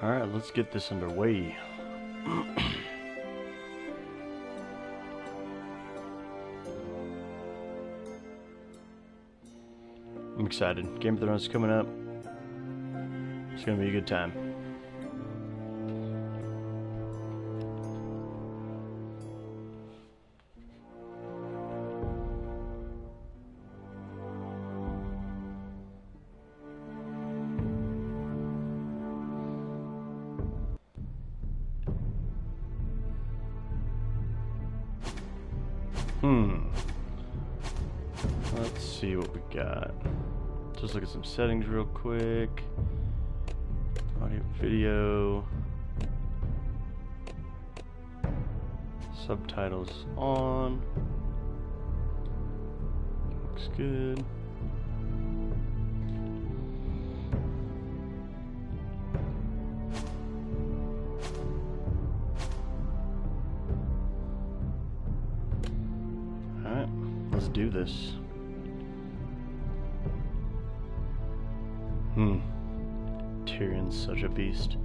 Alright, let's get this underway. I'm excited. Game of Thrones is coming up. It's gonna be a good time. Let's see what we got. Just look at some settings real quick. Audio, video. Subtitles on. Looks good. Alright, let's do this. Tyrion's such a beast.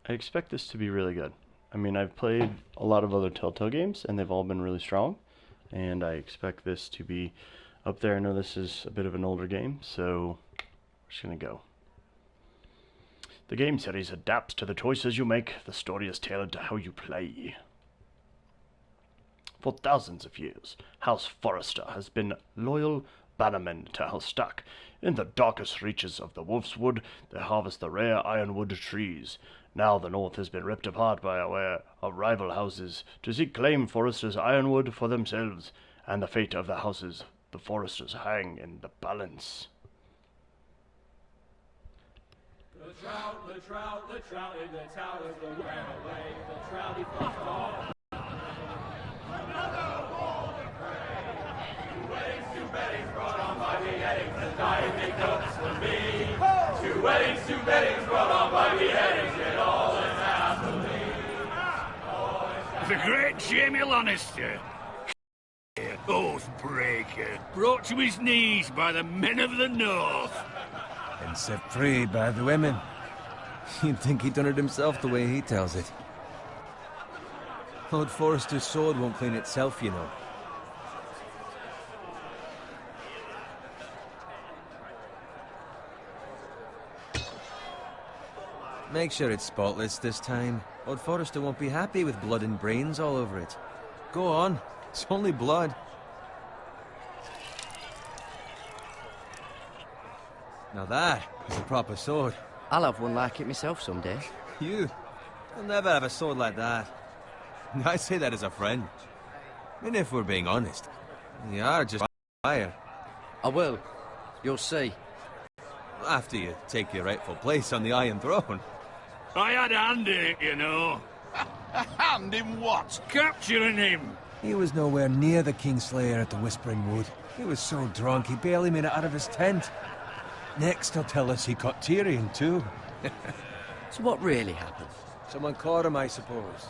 I expect this to be really good. I mean, I've played a lot of other Telltale games, and they've all been really strong, and I expect this to be up there. I know this is a bit of an older game, so we're just gonna go. The game series adapts to the choices you make. The story is tailored to how you play. For thousands of years, House Forrester has been loyal bannermen to House Stark. In the darkest reaches of the Wolf's Wood, they harvest the rare ironwood trees. Now the North has been ripped apart by of rival houses to seek claim Forrester's ironwood for themselves, and the fate of the houses the Forresters hang in the balance. The trout in the towers, the ran away, the trouty flushed off. Another wall to pray. Two weddings, two beddings brought on by beheadings, and dying make notes for me. Two beddings brought on by beheadings, yet all is happily. The great Jaime Lannister, oath-breaker, brought to his knees by the men of the North. And set free by the women. You'd think he'd done it himself the way he tells it. Lord Forrester's sword won't clean itself, you know. Make sure it's spotless this time. Lord Forrester won't be happy with blood and brains all over it. Go on, it's only blood. Now that is a proper sword. I'll have one like it myself someday. You'll never have a sword like that. I say that as a friend. And if we're being honest, you are just fire. I will. You'll see. After you take your rightful place on the Iron Throne. I had a hand in it, you know. A hand in what? Capturing him. He was nowhere near the Kingslayer at the Whispering Wood. He was so drunk he barely made it out of his tent. Next he'll tell us he caught Tyrion too. So what really happened? Someone caught him, I suppose.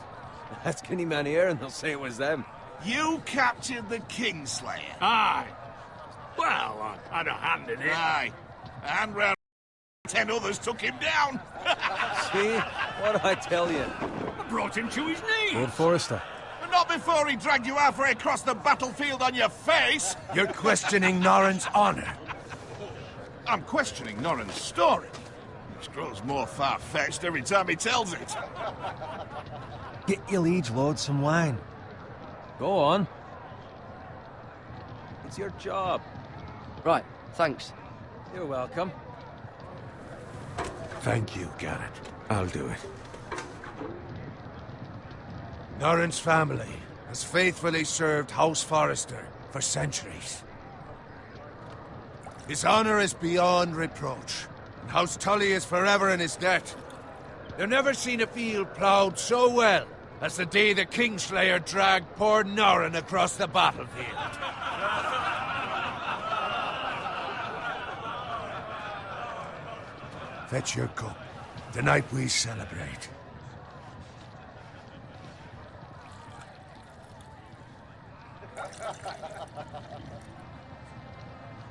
Ask any man here and they'll say it was them. You captured the Kingslayer. Aye. Well, I had a hand in it. Aye. And round 10 others took him down. See? What did I tell you? I brought him to his knees. Lord Forrester. But not before he dragged you halfway across the battlefield on your face. You're questioning Norrin's honor. I'm questioning Norrin's story, which grows more far-fetched every time he tells it. Get your liege lord some wine. Go on. It's your job. Right, thanks. You're welcome. Thank you, Garrett. I'll do it. Norrin's family has faithfully served House Forrester for centuries. His honor is beyond reproach, and House Tully is forever in his debt. They've never seen a field ploughed so well as the day the Kingslayer dragged poor Norrin across the battlefield. Fetch your cup. Tonight we celebrate.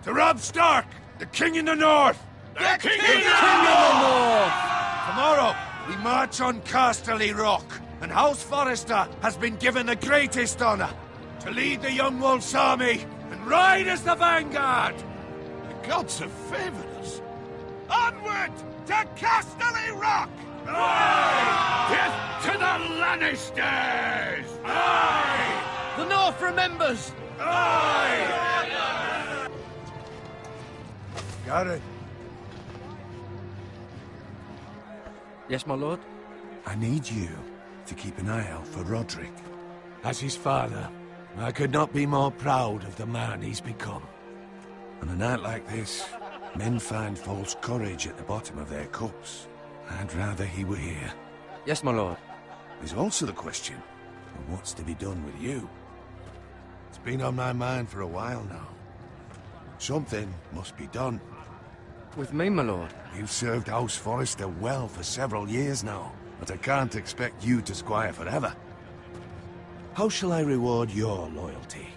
To Robb Stark, The king in the north! The king Tomorrow, we march on Casterly Rock, and House Forrester has been given the greatest honor to lead the Young Wolf's army and ride as the vanguard! The gods have favored us. Onward to Casterly Rock! Death to the Lannisters! Aye! The North remembers! Aye! Garrett, Yes, my lord? I need you to keep an eye out for Roderick. As his father, I could not be more proud of the man he's become. On a night like this, men find false courage at the bottom of their cups. I'd rather he were here. Yes, my lord. There's also the question of what's to be done with you. It's been on my mind for a while now. Something must be done. With me, my lord? You've served House Forrester well for several years now, but I can't expect you to squire forever. How shall I reward your loyalty?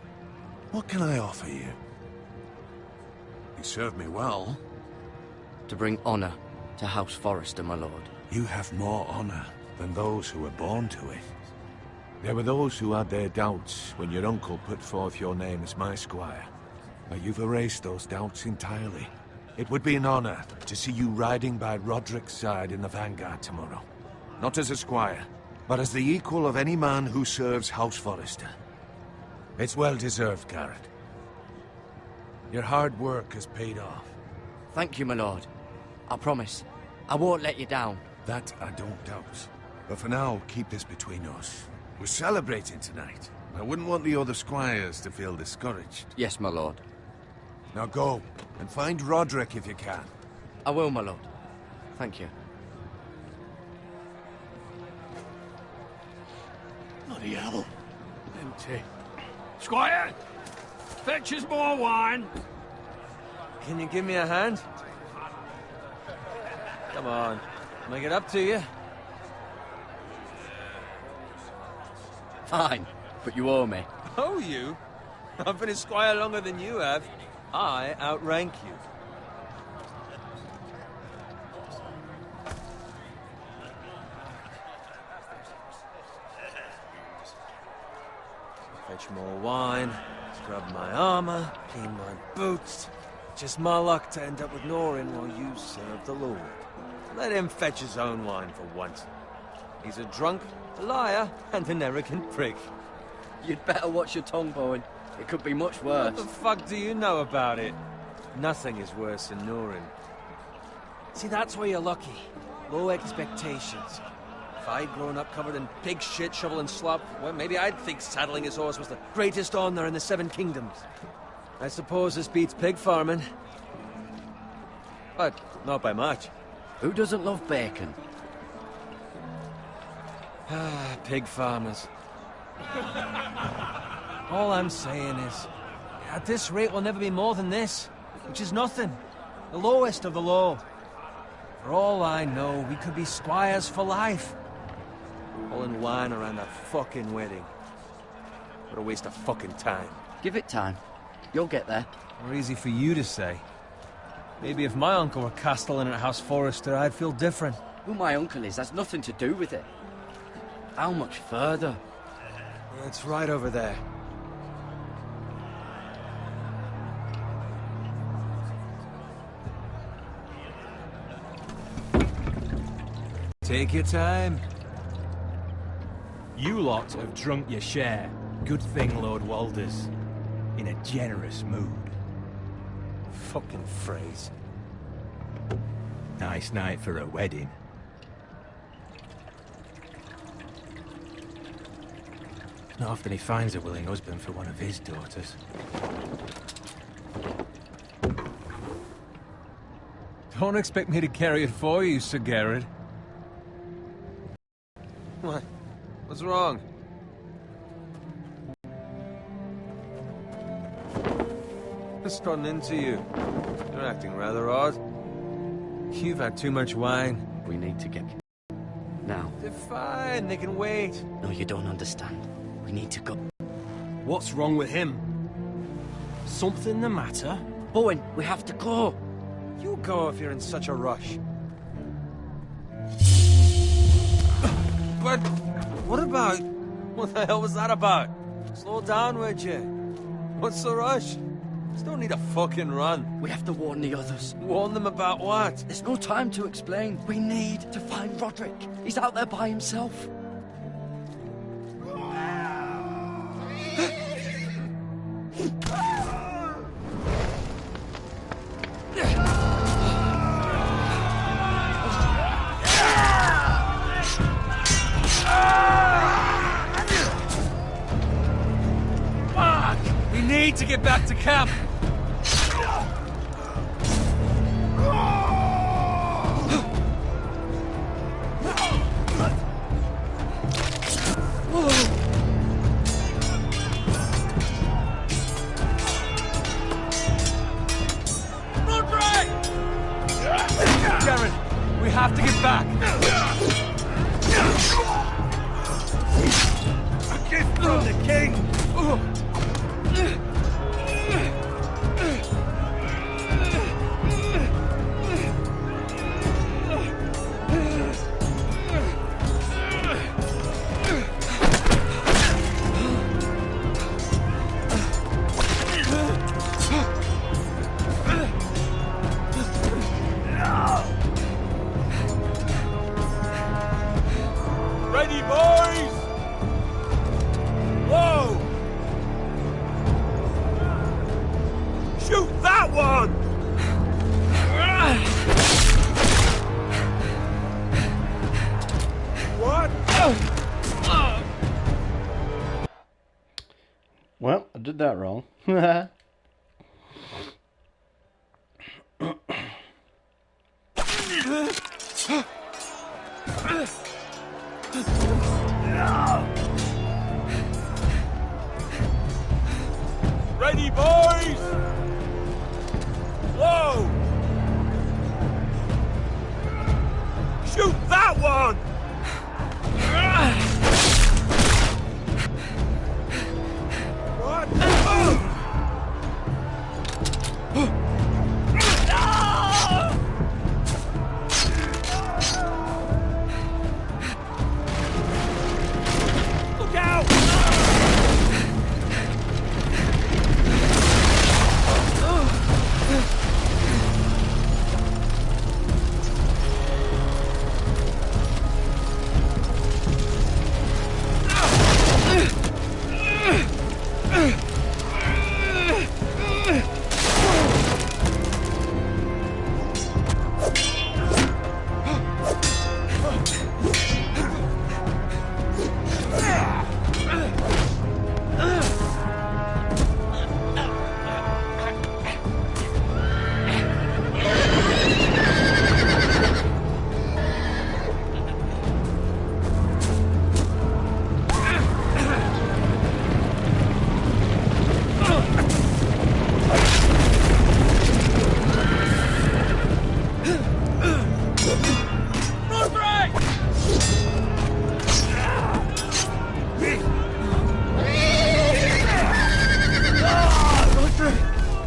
What can I offer you? You served me well. To bring honor to House Forrester, my lord. You have more honor than those who were born to it. There were those who had their doubts when your uncle put forth your name as my squire. But you've erased those doubts entirely. It would be an honor to see you riding by Roderick's side in the vanguard tomorrow. Not as a squire, but as the equal of any man who serves House Forrester. It's well deserved, Garrett. Your hard work has paid off. Thank you, my lord. I promise. I won't let you down. That I don't doubt. But for now, keep this between us. We're celebrating tonight. I wouldn't want the other squires to feel discouraged. Yes, my lord. Now go, and find Roderick if you can. I will, my lord. Thank you. Bloody hell. Empty. Squire, fetch us more wine. Can you give me a hand? Come on. Make it up to you. Fine, but you owe me. Oh, you? I've been a squire longer than you have. I outrank you. Fetch more wine, scrub my armor, clean my boots. Just my luck to end up with Norin while you serve the Lord. Let him fetch his own wine for once. He's a drunk, a liar, and an arrogant prick. You'd better watch your tongue, Bowen. It could be much worse. What the fuck do you know about it? Nothing is worse than Norin. See, that's where you're lucky. Low expectations. If I'd grown up covered in pig shit, shovel and slop, well, maybe I'd think saddling his horse was the greatest honor in the Seven Kingdoms. I suppose this beats pig farming. But not by much. Who doesn't love bacon? Ah, pig farmers. All I'm saying is, at this rate we'll never be more than this, which is nothing. The lowest of the low. For all I know, we could be squires for life. Pulling wine around a fucking wedding. What a waste of fucking time. Give it time. You'll get there. More easy for you to say. Maybe if my uncle were castellan at House Forrester, I'd feel different. Who my uncle is has nothing to do with it. How much further? It's right over there. Take your time. You lot have drunk your share. Good thing Lord Walder's in a generous mood. Fucking phrase. Nice night for a wedding. Not often he finds a willing husband for one of his daughters. Don't expect me to carry it for you, Sir Garrett. What? What's wrong? Just running into you. You're acting rather odd. You've had too much wine. We need to get... Now. They're fine, they can wait. No, you don't understand. We need to go... What's wrong with him? Something the matter? Bowen, we have to go. You go if you're in such a rush. But what about... What the hell was that about? Slow down, would you? What's the rush? There's no need to fucking run. We have to warn the others. Warn them about what? There's no time to explain. We need to find Roderick. He's out there by himself. We need to get back to camp. Garen, we have to get back. A gift from the king. Ready, boys! Whoa! Shoot that one! What? Well, I did that wrong. Ready, boys! Whoa! Shoot that one! What? Look out!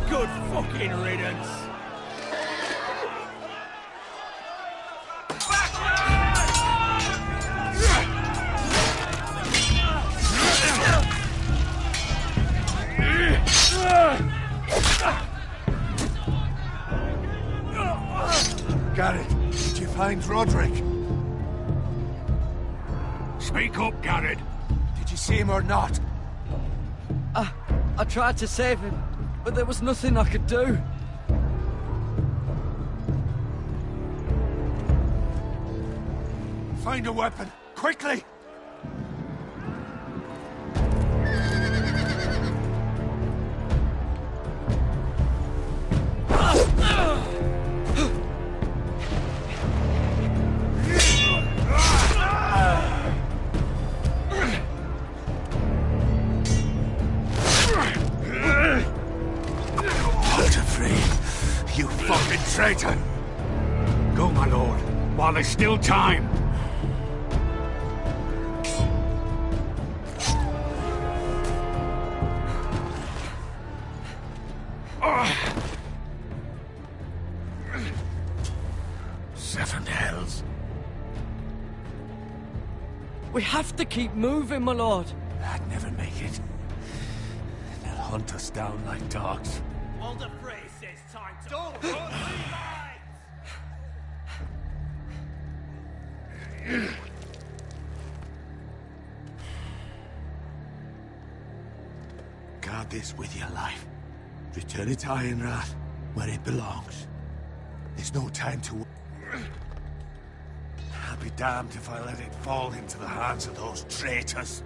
Good fucking riddance! Garrett, did you find Roderick? Speak up, Garrett. Did you see him or not? I tried to save him, but there was nothing I could do. Find a weapon, quickly! You fucking traitor! Go, my lord, while there's still time. 7 hells. We have to keep moving, my lord. I'd never make it. They'll hunt us down like dogs. Walder Frey says time to... Don't run, Guard this with your life. Return it to Ironrath, where it belongs. There's no time to... I'll be damned if I let it fall into the hands of those traitors.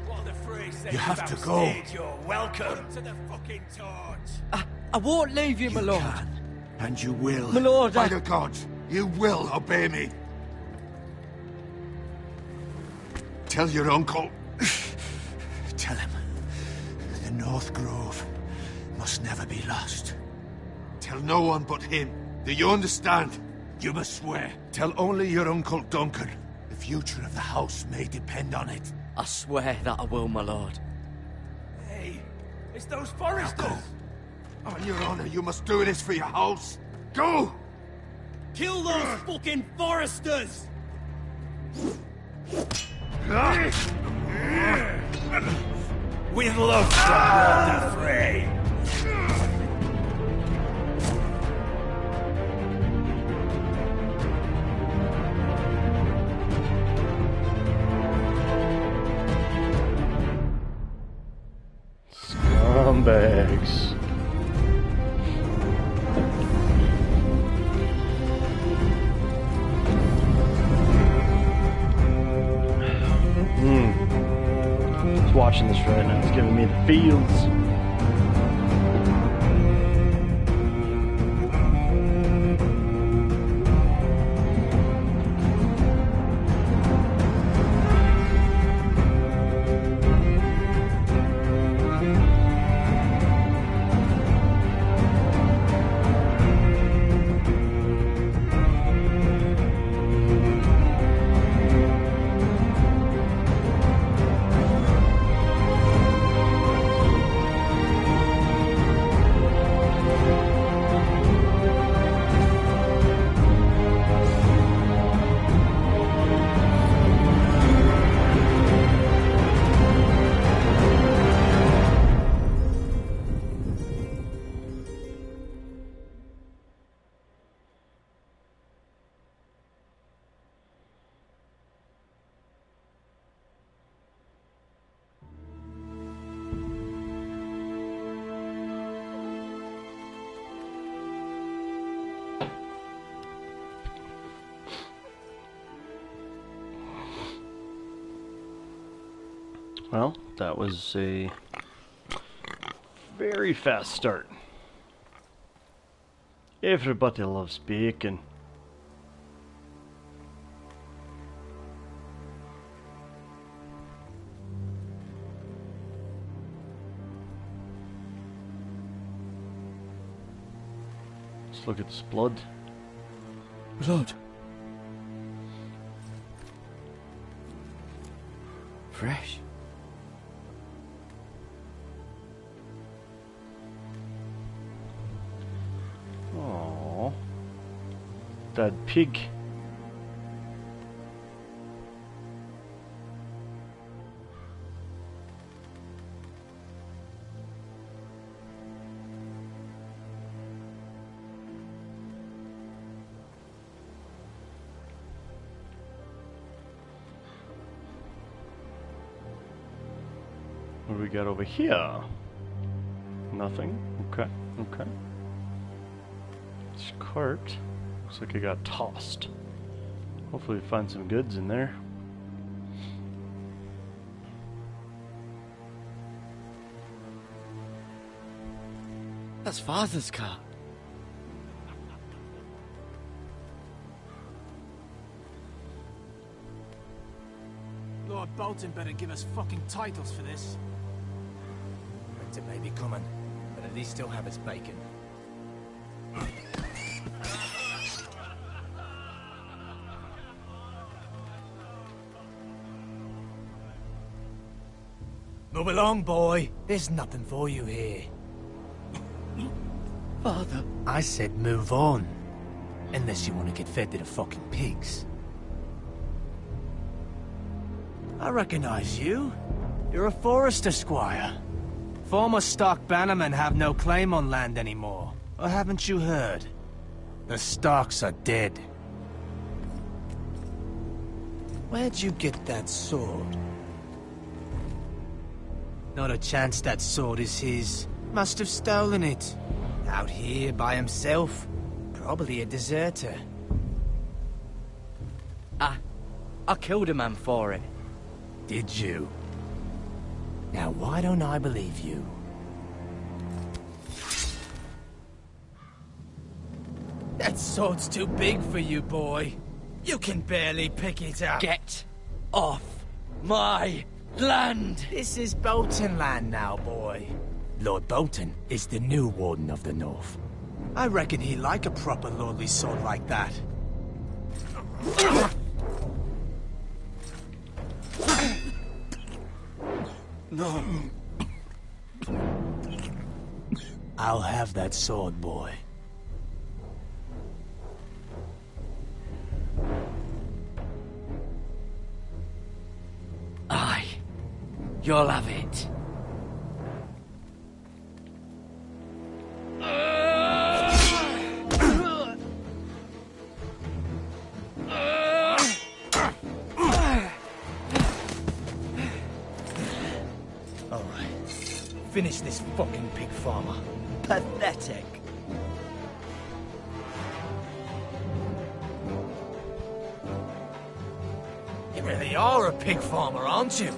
Walder Frey says You have to go. You're welcome to the fucking torch. I won't leave you, my lord. Can, and you will. My lord, By the gods, you will obey me. Tell your uncle. Tell him. The North Grove must never be lost. Tell no one but him. Do you understand? You must swear. Tell only your Uncle Duncan. The future of the house may depend on it. I swear that I will, my lord. Hey, it's those foresters. Now go. On your honor, you must do this for your house. Go! Kill those fucking foresters! With love from Walder Frey. Scumbags. Just watching this right now, it's giving me the feels. Well, that was a very fast start. Everybody loves bacon. Let's look at this blood. Blood. Fresh. Oh, that pig. What do we got over here? Nothing. Okay, okay. This cart looks like it got tossed. Hopefully we find some goods in there. That's Father's car. Lord Bolton better give us fucking titles for this. Winter may be coming, but at least still have its bacon. Move along, boy. There's nothing for you here. Father. I said move on. Unless you want to get fed to the fucking pigs. I recognize you. You're a Forrester squire. Former Stark bannermen have no claim on land anymore. Or haven't you heard? The Starks are dead. Where'd you get that sword? Not a chance that sword is his. Must have stolen it. Out here by himself. Probably a deserter. I killed a man for it. Did you? Now why don't I believe you? That sword's too big for you, boy. You can barely pick it up. Get off my land! This is Bolton land now, boy. Lord Bolton is the new Warden of the North. I reckon he'd like a proper lordly sword like that. No. I'll have that sword, boy. Aye. You'll have it. Finish this fucking pig farmer. Pathetic. You really are a pig farmer, aren't you?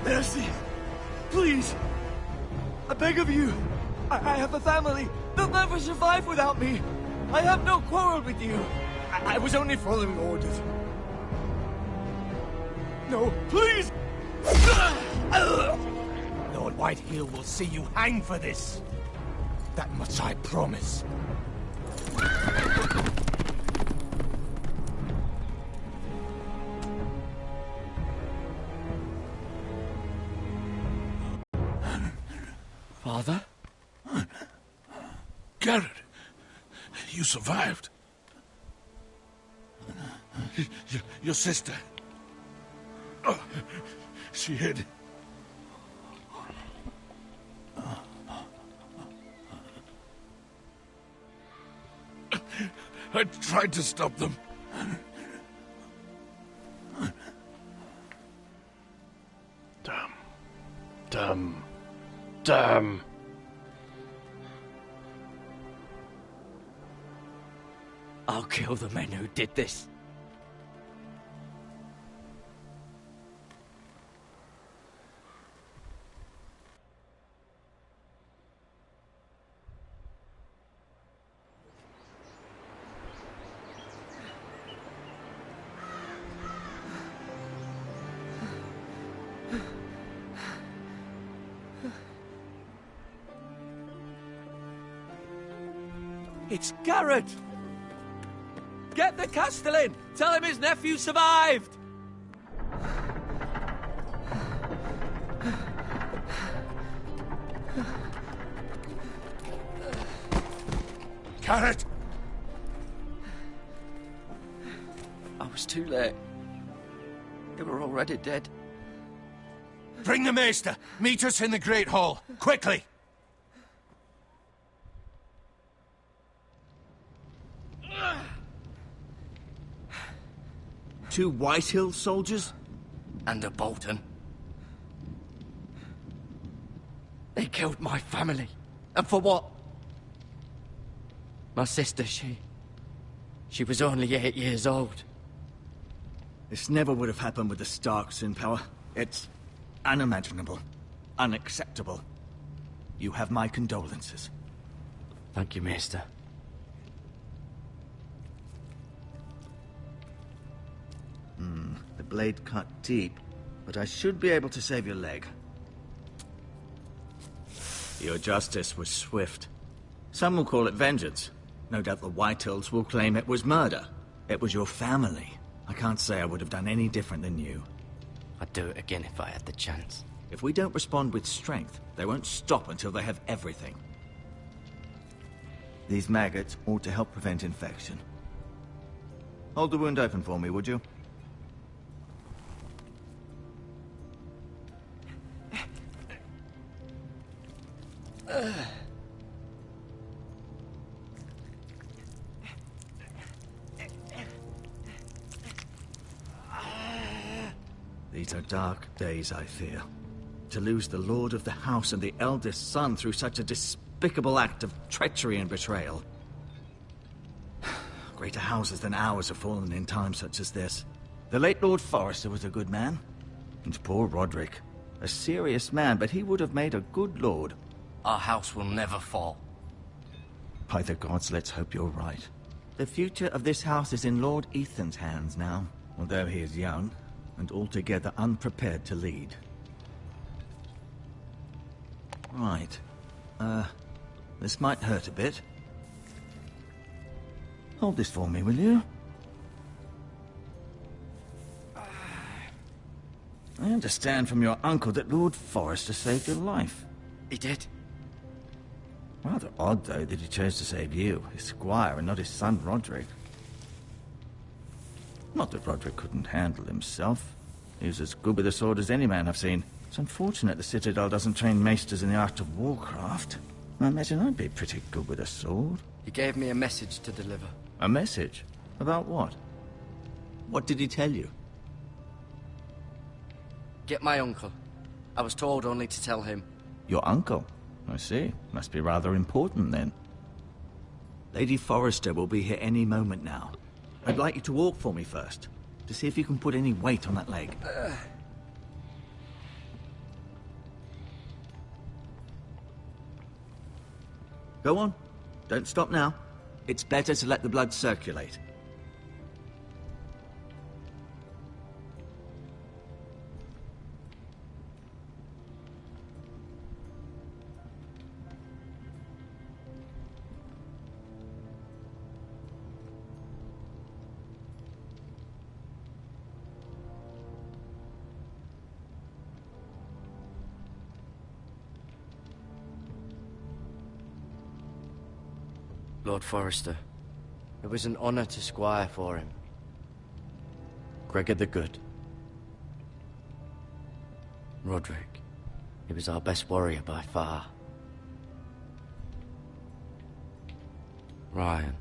Mercy! Please! I beg of you! I have a family! They'll never survive without me! I have no quarrel with you! I was only following orders. No, please! Lord Whitehill will see you hang for this. That much I promise. Father? Garrett, you survived. Your sister. Oh, she hid. I tried to stop them. Damn. I'll kill the men who did this. It's Garrett! Get the Castellan! Tell him his nephew survived! Garrett! I was too late. They were already dead. Bring the Maester! Meet us in the Great Hall! Quickly! Two Whitehill soldiers? And a Bolton. They killed my family. And for what? My sister, she She was only 8 years old. This never would have happened with the Starks in power. It's unimaginable. Unacceptable. You have my condolences. Thank you, Maester. The blade cut deep, but I should be able to save your leg. Your justice was swift. Some will call it vengeance. No doubt the Whitehills will claim it was murder. It was your family. I can't say I would have done any different than you. I'd do it again if I had the chance. If we don't respond with strength, they won't stop until they have everything. These maggots ought to help prevent infection. Hold the wound open for me, would you? These are dark days, I fear. To lose the lord of the house and the eldest son through such a despicable act of treachery and betrayal. Greater houses than ours have fallen in times such as this. The late Lord Forrester was a good man. And poor Roderick. A serious man, but he would have made a good lord. Our house will never fall. By the gods, let's hope you're right. The future of this house is in Lord Ethan's hands now, although he is young and altogether unprepared to lead. Right. This might hurt a bit. Hold this for me, will you? I understand from your uncle that Lord Forrester saved your life. He did. Rather odd, though, that he chose to save you, his squire, and not his son Roderick. Not that Roderick couldn't handle himself. He was as good with a sword as any man I've seen. It's unfortunate the Citadel doesn't train maesters in the art of warcraft. I imagine I'd be pretty good with a sword. He gave me a message to deliver. A message? About what? What did he tell you? Get my uncle. I was told only to tell him. Your uncle? I see. Must be rather important, then. Lady Forrester will be here any moment now. I'd like you to walk for me first, to see if you can put any weight on that leg. Go on. Don't stop now. It's better to let the blood circulate. Lord Forrester. It was an honor to squire for him. Gregor the Good. Roderick. He was our best warrior by far. Ryan.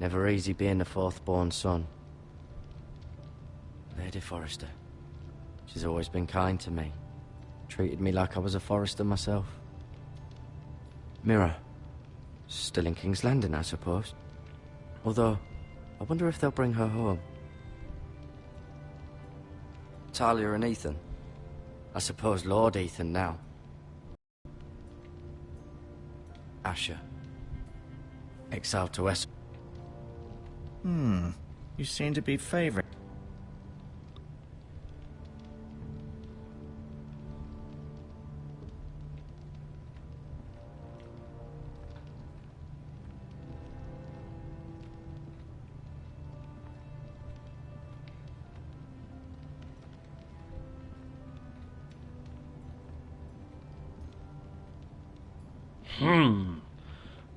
Never easy being the fourth-born son. Lady Forrester. She's always been kind to me. Treated me like I was a Forrester myself. Mira. Still in King's Landing, I suppose. Although, I wonder if they'll bring her home. Talia and Ethan. I suppose Lord Ethan now. Asher. Exiled to West. You seem to be favoring.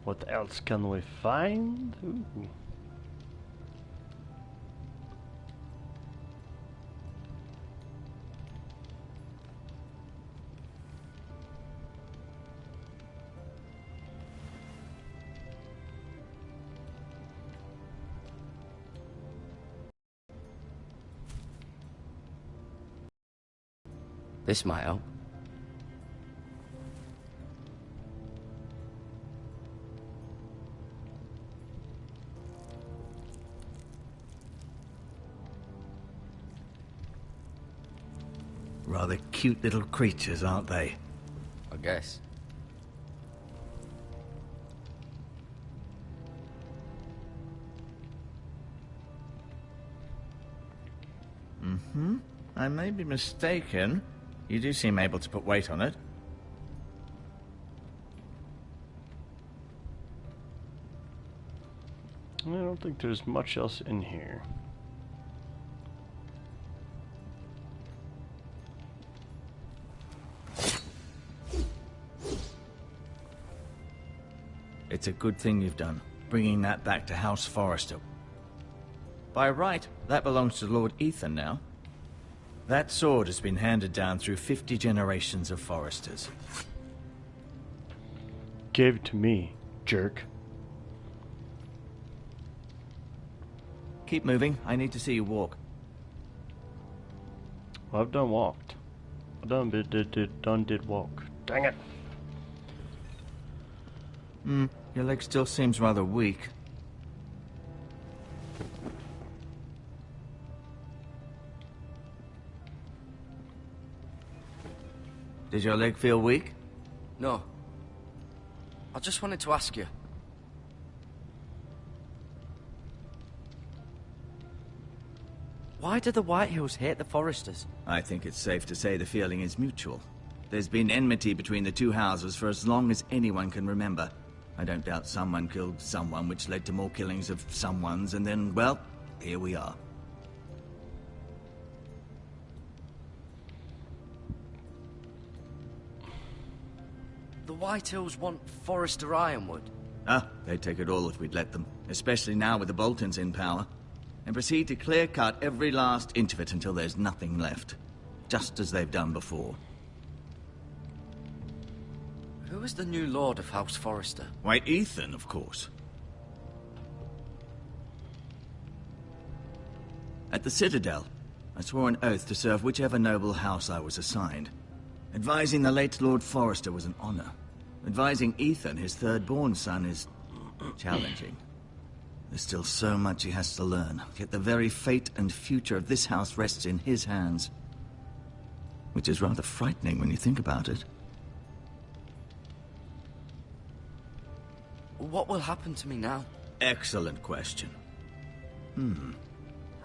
What else can we find? Ooh. This might help. Rather cute little creatures, aren't they? I guess. Mm-hmm. I may be mistaken. You do seem able to put weight on it. I don't think there's much else in here. It's a good thing you've done, bringing that back to House Forrester. By right, that belongs to Lord Ethan now. That sword has been handed down through 50 generations of Forresters. Gave it to me, jerk. Keep moving. I need to see you walk. Well, I've done walked. I did walk. Dang it. Your leg still seems rather weak. Did your leg feel weak? No. I just wanted to ask you. Why do the Whitehills hate the Forresters? I think it's safe to say the feeling is mutual. There's been enmity between the two houses for as long as anyone can remember. I don't doubt someone killed someone, which led to more killings of someones, and then, well, here we are. The Whitehills want Forrester Ironwood. Ah, they'd take it all if we'd let them, especially now with the Boltons in power, and proceed to clear-cut every last inch of it until there's nothing left, just as they've done before. Who is the new Lord of House Forrester? Why, Ethan, of course. At the Citadel, I swore an oath to serve whichever noble house I was assigned. Advising the late Lord Forrester was an honor. Advising Ethan, his third-born son, is challenging. There's still so much he has to learn, yet the very fate and future of this house rests in his hands. Which is rather frightening when you think about it. What will happen to me now? Excellent question.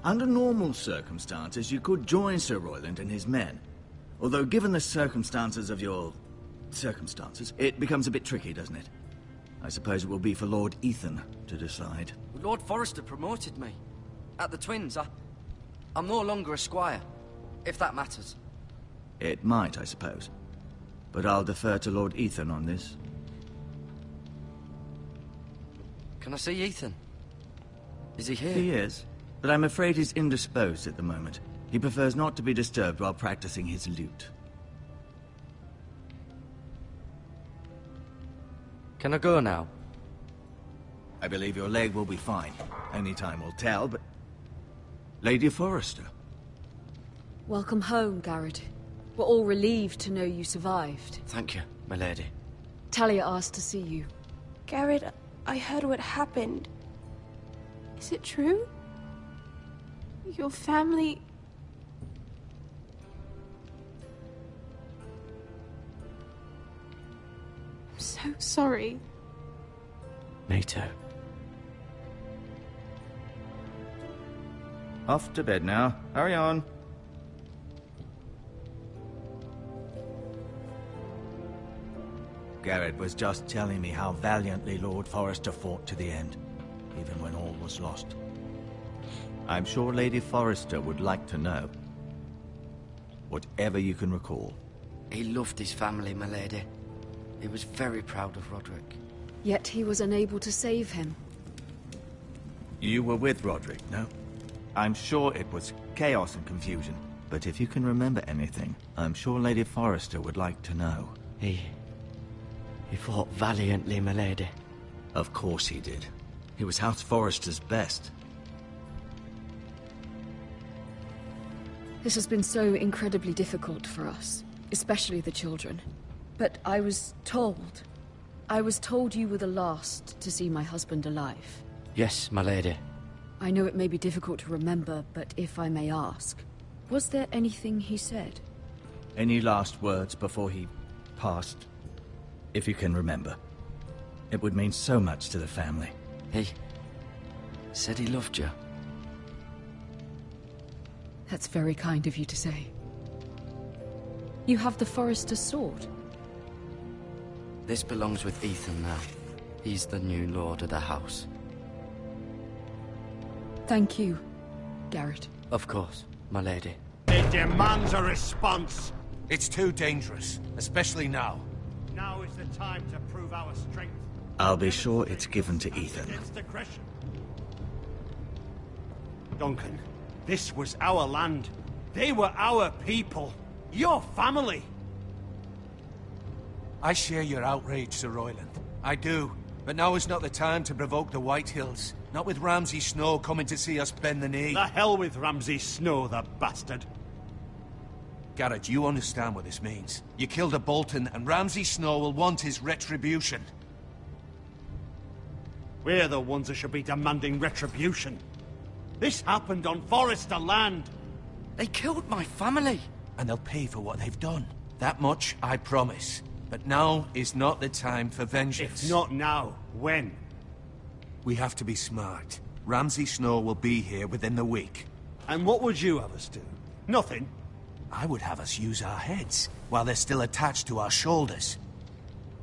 Under normal circumstances, you could join Sir Royland and his men. Although, given the circumstances of your... circumstances, it becomes a bit tricky, doesn't it? I suppose it will be for Lord Ethan to decide. Lord Forrester promoted me. At the Twins, I'm no longer a squire, if that matters. It might, I suppose. But I'll defer to Lord Ethan on this. Can I see Ethan? Is he here? He is, but I'm afraid he's indisposed at the moment. He prefers not to be disturbed while practicing his lute. Can I go now? I believe your leg will be fine. Only time will tell, but... Lady Forrester. Welcome home, Garrett. We're all relieved to know you survived. Thank you, my lady. Talia asked to see you. Garrett, I heard what happened. Is it true? Your family... I'm so sorry. Me too. Off to bed now. Hurry on. Garrett was just telling me how valiantly Lord Forrester fought to the end, even when all was lost. I'm sure Lady Forrester would like to know. Whatever you can recall. He loved his family, my lady. He was very proud of Roderick. Yet he was unable to save him. You were with Roderick, no? I'm sure it was chaos and confusion. But if you can remember anything, I'm sure Lady Forrester would like to know. He fought valiantly, my lady. Of course he did. He was House Forrester's best. This has been so incredibly difficult for us, especially the children. But I was told you were the last to see my husband alive. Yes, my lady. I know it may be difficult to remember, but if I may ask, was there anything he said? Any last words before he passed? If you can remember. It would mean so much to the family. He said he loved you. That's very kind of you to say. You have the Forester's sword. This belongs with Ethan now. He's the new lord of the house. Thank you, Garrett. Of course, my lady. It demands a response. It's too dangerous, especially now. Now is the time to prove our strength. I'll be sure it's given to Ethan. Duncan, this was our land. They were our people. Your family. I share your outrage, Sir Royland. I do. But now is not the time to provoke the Whitehills. Not with Ramsay Snow coming to see us bend the knee. The hell with Ramsay Snow, the bastard. Garrett, you understand what this means. You killed a Bolton, and Ramsay Snow will want his retribution. We're the ones that should be demanding retribution. This happened on Forester land. They killed my family. And they'll pay for what they've done. That much, I promise. But now is not the time for vengeance. If not now, when? We have to be smart. Ramsay Snow will be here within the week. And what would you have us do? Nothing. I would have us use our heads, while they're still attached to our shoulders.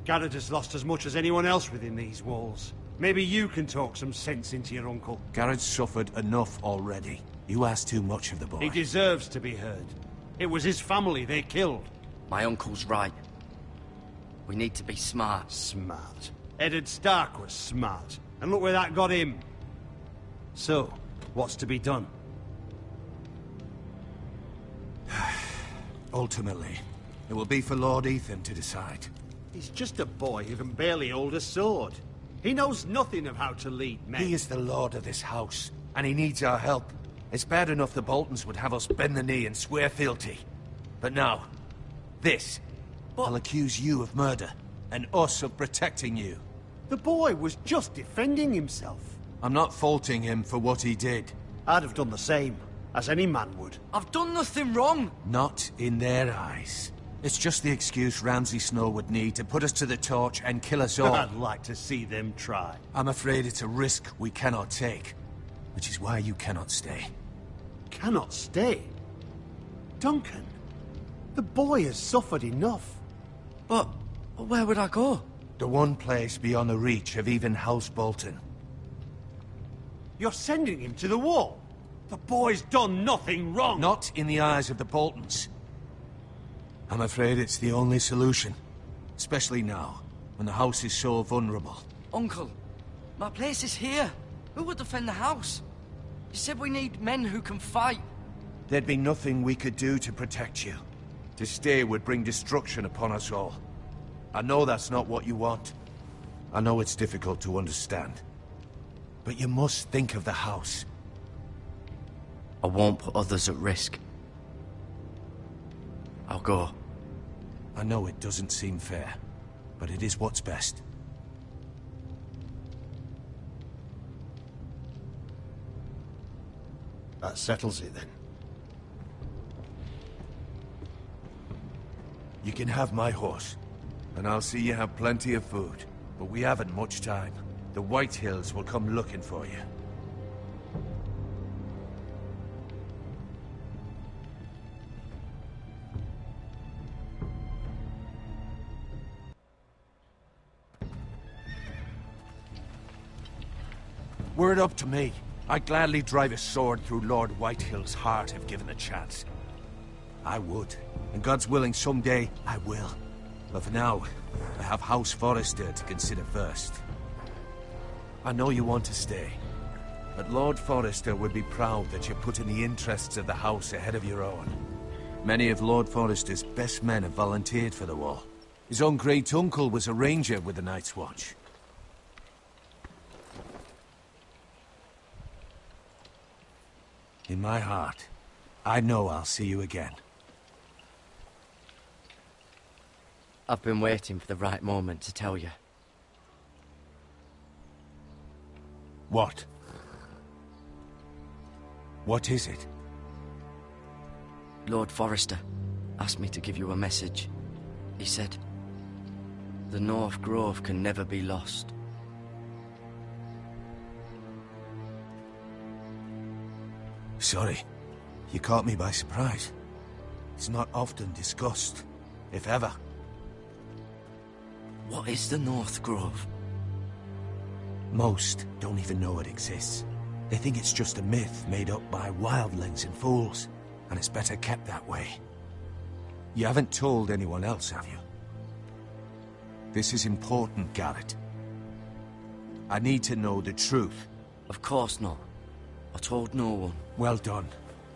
Garrett has lost as much as anyone else within these walls. Maybe you can talk some sense into your uncle. Garrett's suffered enough already. You ask too much of the boy. He deserves to be heard. It was his family they killed. My uncle's right. We need to be smart. Smart. Eddard Stark was smart. And look where that got him. So, what's to be done? Ultimately, it will be for Lord Ethan to decide. He's just a boy who can barely hold a sword. He knows nothing of how to lead men. He is the lord of this house, and he needs our help. It's bad enough the Boltons would have us bend the knee and swear fealty. But now, this. I'll accuse you of murder, and us of protecting you. The boy was just defending himself. I'm not faulting him for what he did. I'd have done the same, as any man would. I've done nothing wrong. Not in their eyes. It's just the excuse Ramsay Snow would need to put us to the torch and kill us all. I'd like to see them try. I'm afraid it's a risk we cannot take, which is why you cannot stay. Cannot stay? Duncan, the boy has suffered enough. But where would I go? The one place beyond the reach of even House Bolton. You're sending him to the wall? The boy's done nothing wrong! Not in the eyes of the Boltons. I'm afraid it's the only solution. Especially now, when the house is so vulnerable. Uncle, my place is here. Who would defend the house? You said we need men who can fight. There'd be nothing we could do to protect you. To stay would bring destruction upon us all. I know that's not what you want. I know it's difficult to understand. But you must think of the house. I won't put others at risk. I'll go. I know it doesn't seem fair, but it is what's best. That settles it, then. You can have my horse, and I'll see you have plenty of food. But we haven't much time. The Whitehills will come looking for you. Were it up to me, I'd gladly drive a sword through Lord Whitehill's heart if given the chance. I would, and God's willing someday I will. But for now, I have House Forester to consider first. I know you want to stay, but Lord Forester would be proud that you're putting the interests of the house ahead of your own. Many of Lord Forester's best men have volunteered for the war. His own great-uncle was a ranger with the Night's Watch. In my heart, I know I'll see you again. I've been waiting for the right moment to tell you. What? What is it? Lord Forester. asked me to give you a message. He said, the North Grove can never be lost. Sorry. You caught me by surprise. It's not often discussed, if ever. What is the North Grove? Most don't even know it exists. They think it's just a myth made up by wildlings and fools, and it's better kept that way. You haven't told anyone else, have you? This is important, Garrett. I need to know the truth. Of course not. I told no one. Well done.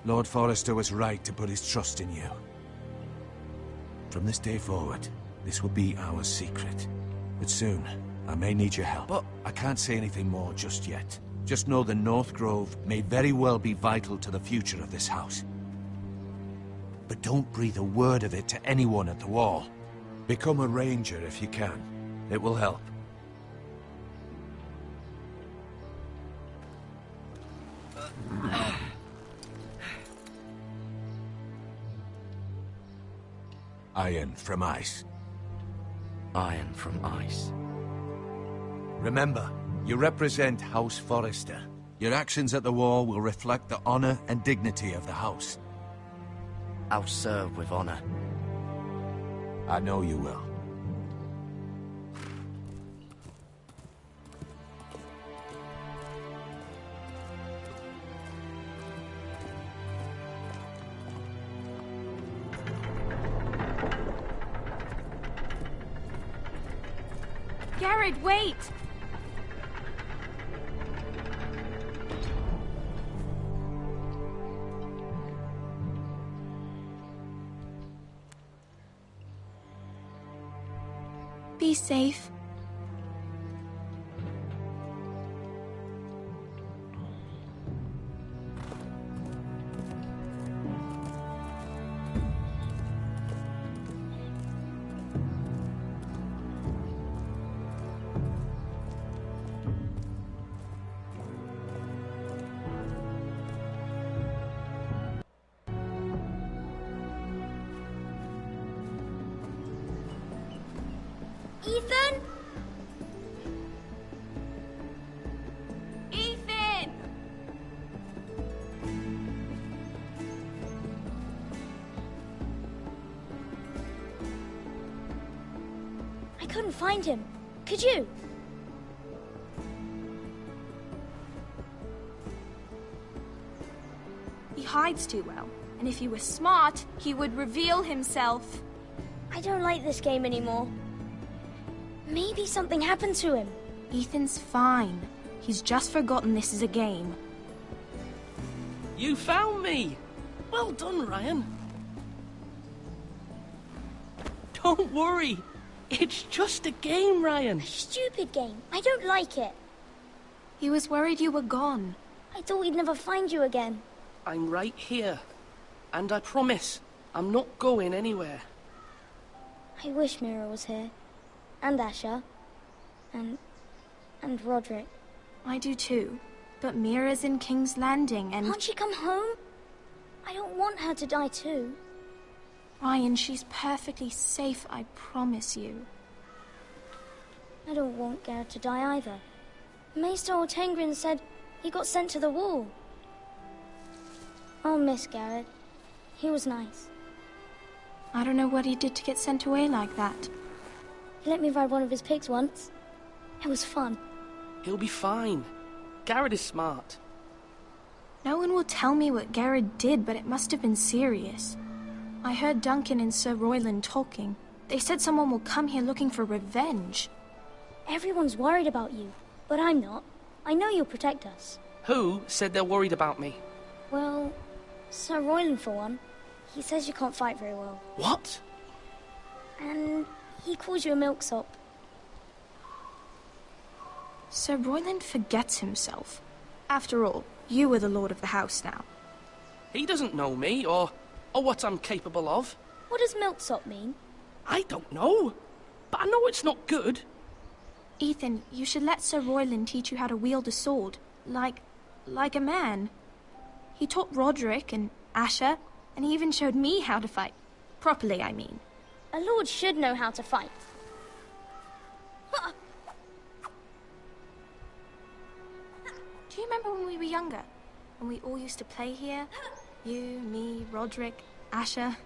Lord Forrester was right to put his trust in you. From this day forward, this will be our secret. But soon, I may need your help. But I can't say anything more just yet. Just know the North Grove may very well be vital to the future of this house. But don't breathe a word of it to anyone at the Wall. Become a ranger if you can. It will help. Iron from ice. Iron from ice. Remember, you represent House Forrester. Your actions at the Wall will reflect the honor and dignity of the house. I'll serve with honor. I know you will. Garrett, wait! Be safe. Ethan? Ethan! I couldn't find him. Could you? He hides too well, and if he was smart, he would reveal himself. I don't like this game anymore. Maybe something happened to him. Ethan's fine. He's just forgotten this is a game. You found me! Well done, Ryan. Don't worry. It's just a game, Ryan. A stupid game. I don't like it. He was worried you were gone. I thought we'd never find you again. I'm right here. And I promise, I'm not going anywhere. I wish Mira was here. And Asher. And Roderick. I do too. But Mira's in King's Landing and... Can't she come home? I don't want her to die too. Ryan, she's perfectly safe, I promise you. I don't want Garrett to die either. Maester Ortengrin said he got sent to the Wall. I'll miss Garrett. He was nice. I don't know what he did to get sent away like that. He let me ride one of his pigs once. It was fun. He'll be fine. Garrett is smart. No one will tell me what Garrett did, but it must have been serious. I heard Duncan and Sir Royland talking. They said someone will come here looking for revenge. Everyone's worried about you, but I'm not. I know you'll protect us. Who said they're worried about me? Well, Sir Royland for one. He says you can't fight very well. What? And he calls you a milksop. Sir Royland forgets himself. After all, you are the lord of the house now. He doesn't know me, or what I'm capable of. What does milksop mean? I don't know, but I know it's not good. Ethan, you should let Sir Royland teach you how to wield a sword, like a man. He taught Roderick and Asher, and he even showed me how to fight. Properly, I mean. A lord should know how to fight. Do you remember when we were younger? When we all used to play here? You, me, Roderick, Asher.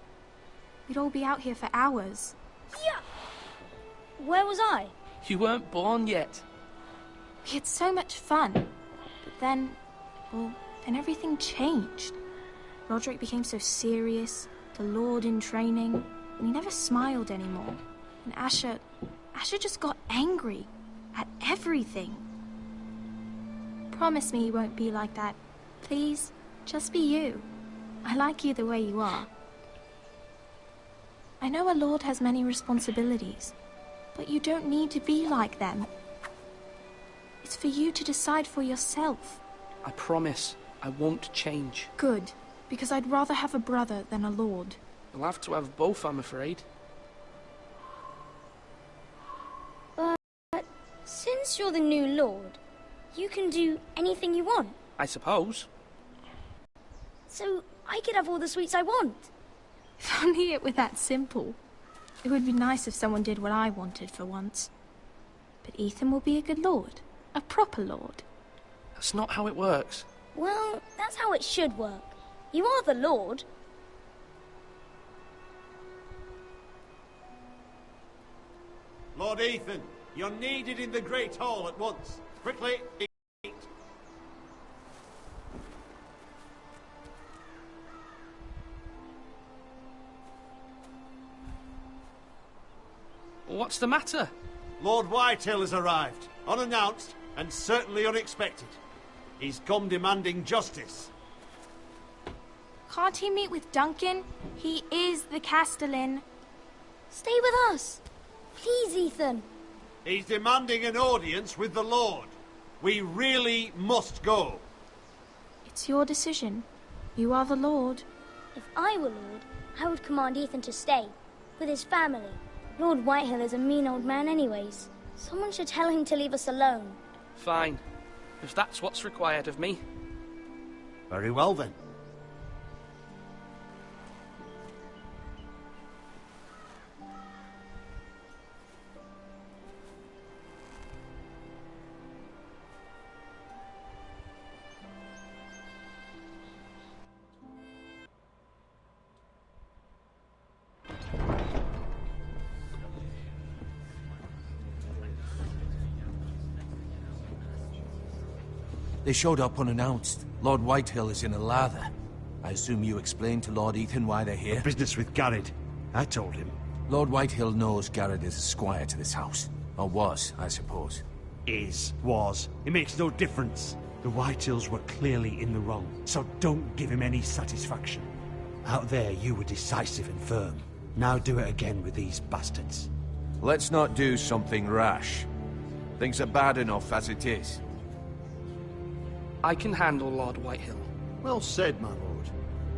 We'd all be out here for hours. Yeah. Where was I? You weren't born yet. We had so much fun. But then, well, then everything changed. Roderick became so serious, the Lord in training, and he never smiled anymore. And Asher just got angry at everything. Promise me you won't be like that. Please, just be you. I like you the way you are. I know a lord has many responsibilities, but you don't need to be like them. It's for you to decide for yourself. I promise I won't change. Good, because I'd rather have a brother than a lord. You'll have to have both, I'm afraid. But since you're the new lord, you can do anything you want. I suppose. So I could have all the sweets I want. If only it were that simple. It would be nice if someone did what I wanted for once. But Ethan will be a good lord. A proper lord. That's not how it works. Well, that's how it should work. You are the lord. Lord Ethan, you're needed in the Great Hall at once. Quickly, eat. What's the matter? Lord Whitehill has arrived, unannounced and certainly unexpected. He's come demanding justice. Can't he meet with Duncan? He is the Castellan. Stay with us. Please, Ethan. He's demanding an audience with the Lord. We really must go. It's your decision. You are the Lord. If I were Lord, I would command Ethan to stay, with his family. Lord Whitehill is a mean old man anyways. Someone should tell him to leave us alone. Fine. If that's what's required of me. Very well then. They showed up unannounced. Lord Whitehill is in a lather. I assume you explained to Lord Ethan why they're here? Business with Garrett. I told him. Lord Whitehill knows Garrett is a squire to this house. Or was, I suppose. Was. It makes no difference. The Whitehills were clearly in the wrong, so don't give him any satisfaction. Out there, you were decisive and firm. Now do it again with these bastards. Let's not do something rash. Things are bad enough as it is. I can handle Lord Whitehill. Well said, my lord.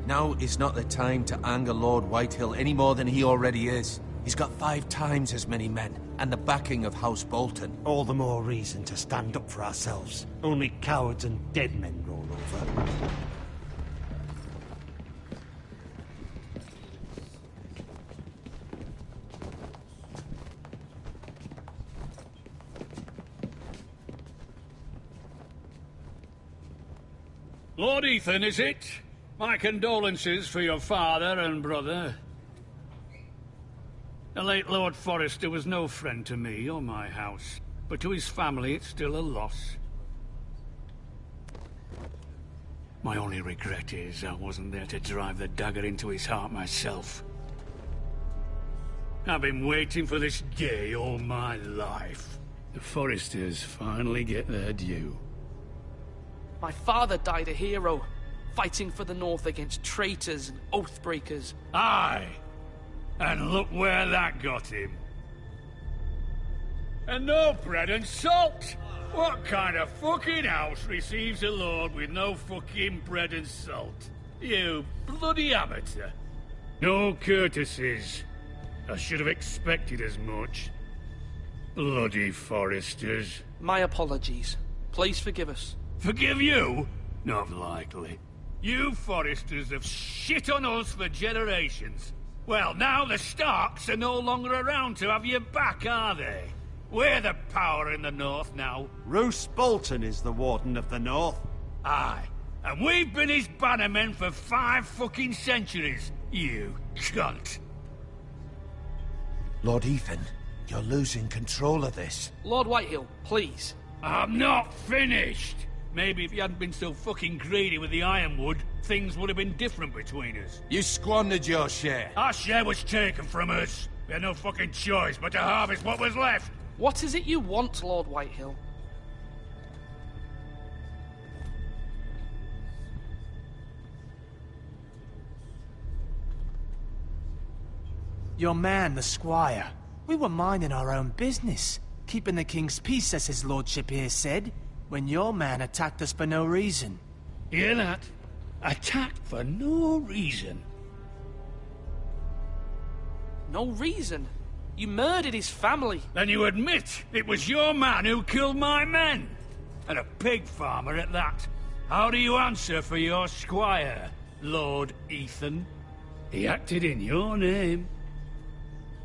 Now is not the time to anger Lord Whitehill any more than he already is. He's got 5 times as many men, and the backing of House Bolton. All the more reason to stand up for ourselves. Only cowards and dead men roll over. Lord Ethan, is it? My condolences for your father and brother. The late Lord Forrester was no friend to me or my house, but to his family it's still a loss. My only regret is I wasn't there to drive the dagger into his heart myself. I've been waiting for this day all my life. The Forresters finally get their due. My father died a hero, fighting for the North against traitors and oathbreakers. Aye! And look where that got him. And no bread and salt! What kind of fucking house receives a lord with no fucking bread and salt? You bloody amateur. No courtesies. I should have expected as much. Bloody Forresters. My apologies. Please forgive us. Forgive you? Not likely. You Forresters have shit on us for generations. Well, now the Starks are no longer around to have your back, are they? We're the power in the north now. Roose Bolton is the Warden of the North. Aye. And we've been his bannermen for 5 fucking centuries, you cunt. Lord Ethan, you're losing control of this. Lord Whitehill, please. I'm not finished. Maybe if you hadn't been so fucking greedy with the ironwood, things would have been different between us. You squandered your share. Our share was taken from us. We had no fucking choice but to harvest what was left. What is it you want, Lord Whitehill? Your man, the squire. We were minding our own business, keeping the king's peace, as his lordship here said, when your man attacked us for no reason. Hear that? Attacked for no reason. No reason? You murdered his family. Then you admit it was your man who killed my men? And a pig farmer at that. How do you answer for your squire, Lord Ethan? He acted in your name.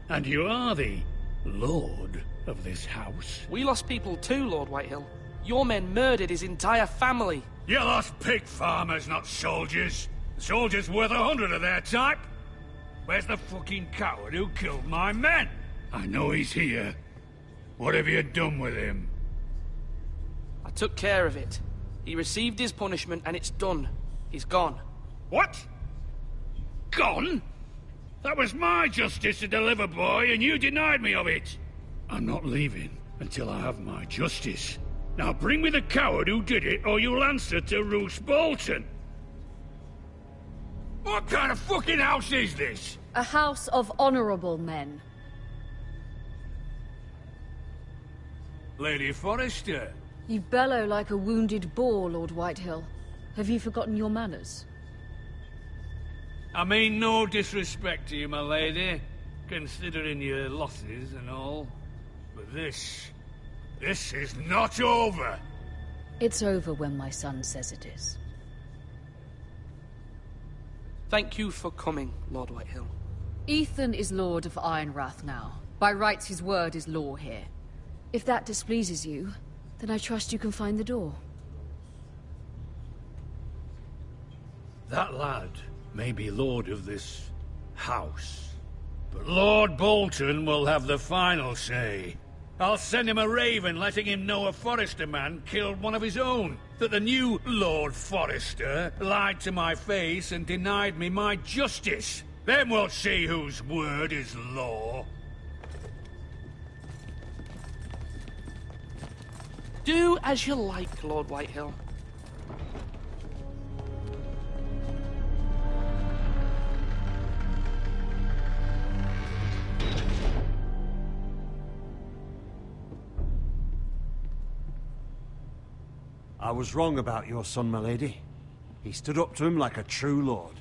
And you are the lord of this house. We lost people too, Lord Whitehill. Your men murdered his entire family. You lost pig farmers, not soldiers. Soldiers worth 100 of their type. Where's the fucking coward who killed my men? I know he's here. What have you done with him? I took care of it. He received his punishment and it's done. He's gone. What? Gone? That was my justice to deliver, boy, and you denied me of it. I'm not leaving until I have my justice. Now bring me the coward who did it, or you'll answer to Roose Bolton. What kind of fucking house is this? A house of honorable men. Lady Forrester. You bellow like a wounded boar, Lord Whitehill. Have you forgotten your manners? I mean no disrespect to you, my lady, considering your losses and all. But this is not over. It's over when my son says it is. Thank you for coming, Lord Whitehill. Ethan is Lord of Ironrath now. By rights, his word is law here. If that displeases you, then I trust you can find the door. That lad may be lord of this house, but Lord Bolton will have the final say. I'll send him a raven letting him know a Forrester man killed one of his own, that the new Lord Forrester lied to my face and denied me my justice. Then we'll see whose word is law. Do as you like, Lord Whitehill. I was wrong about your son, my lady. He stood up to him like a true lord.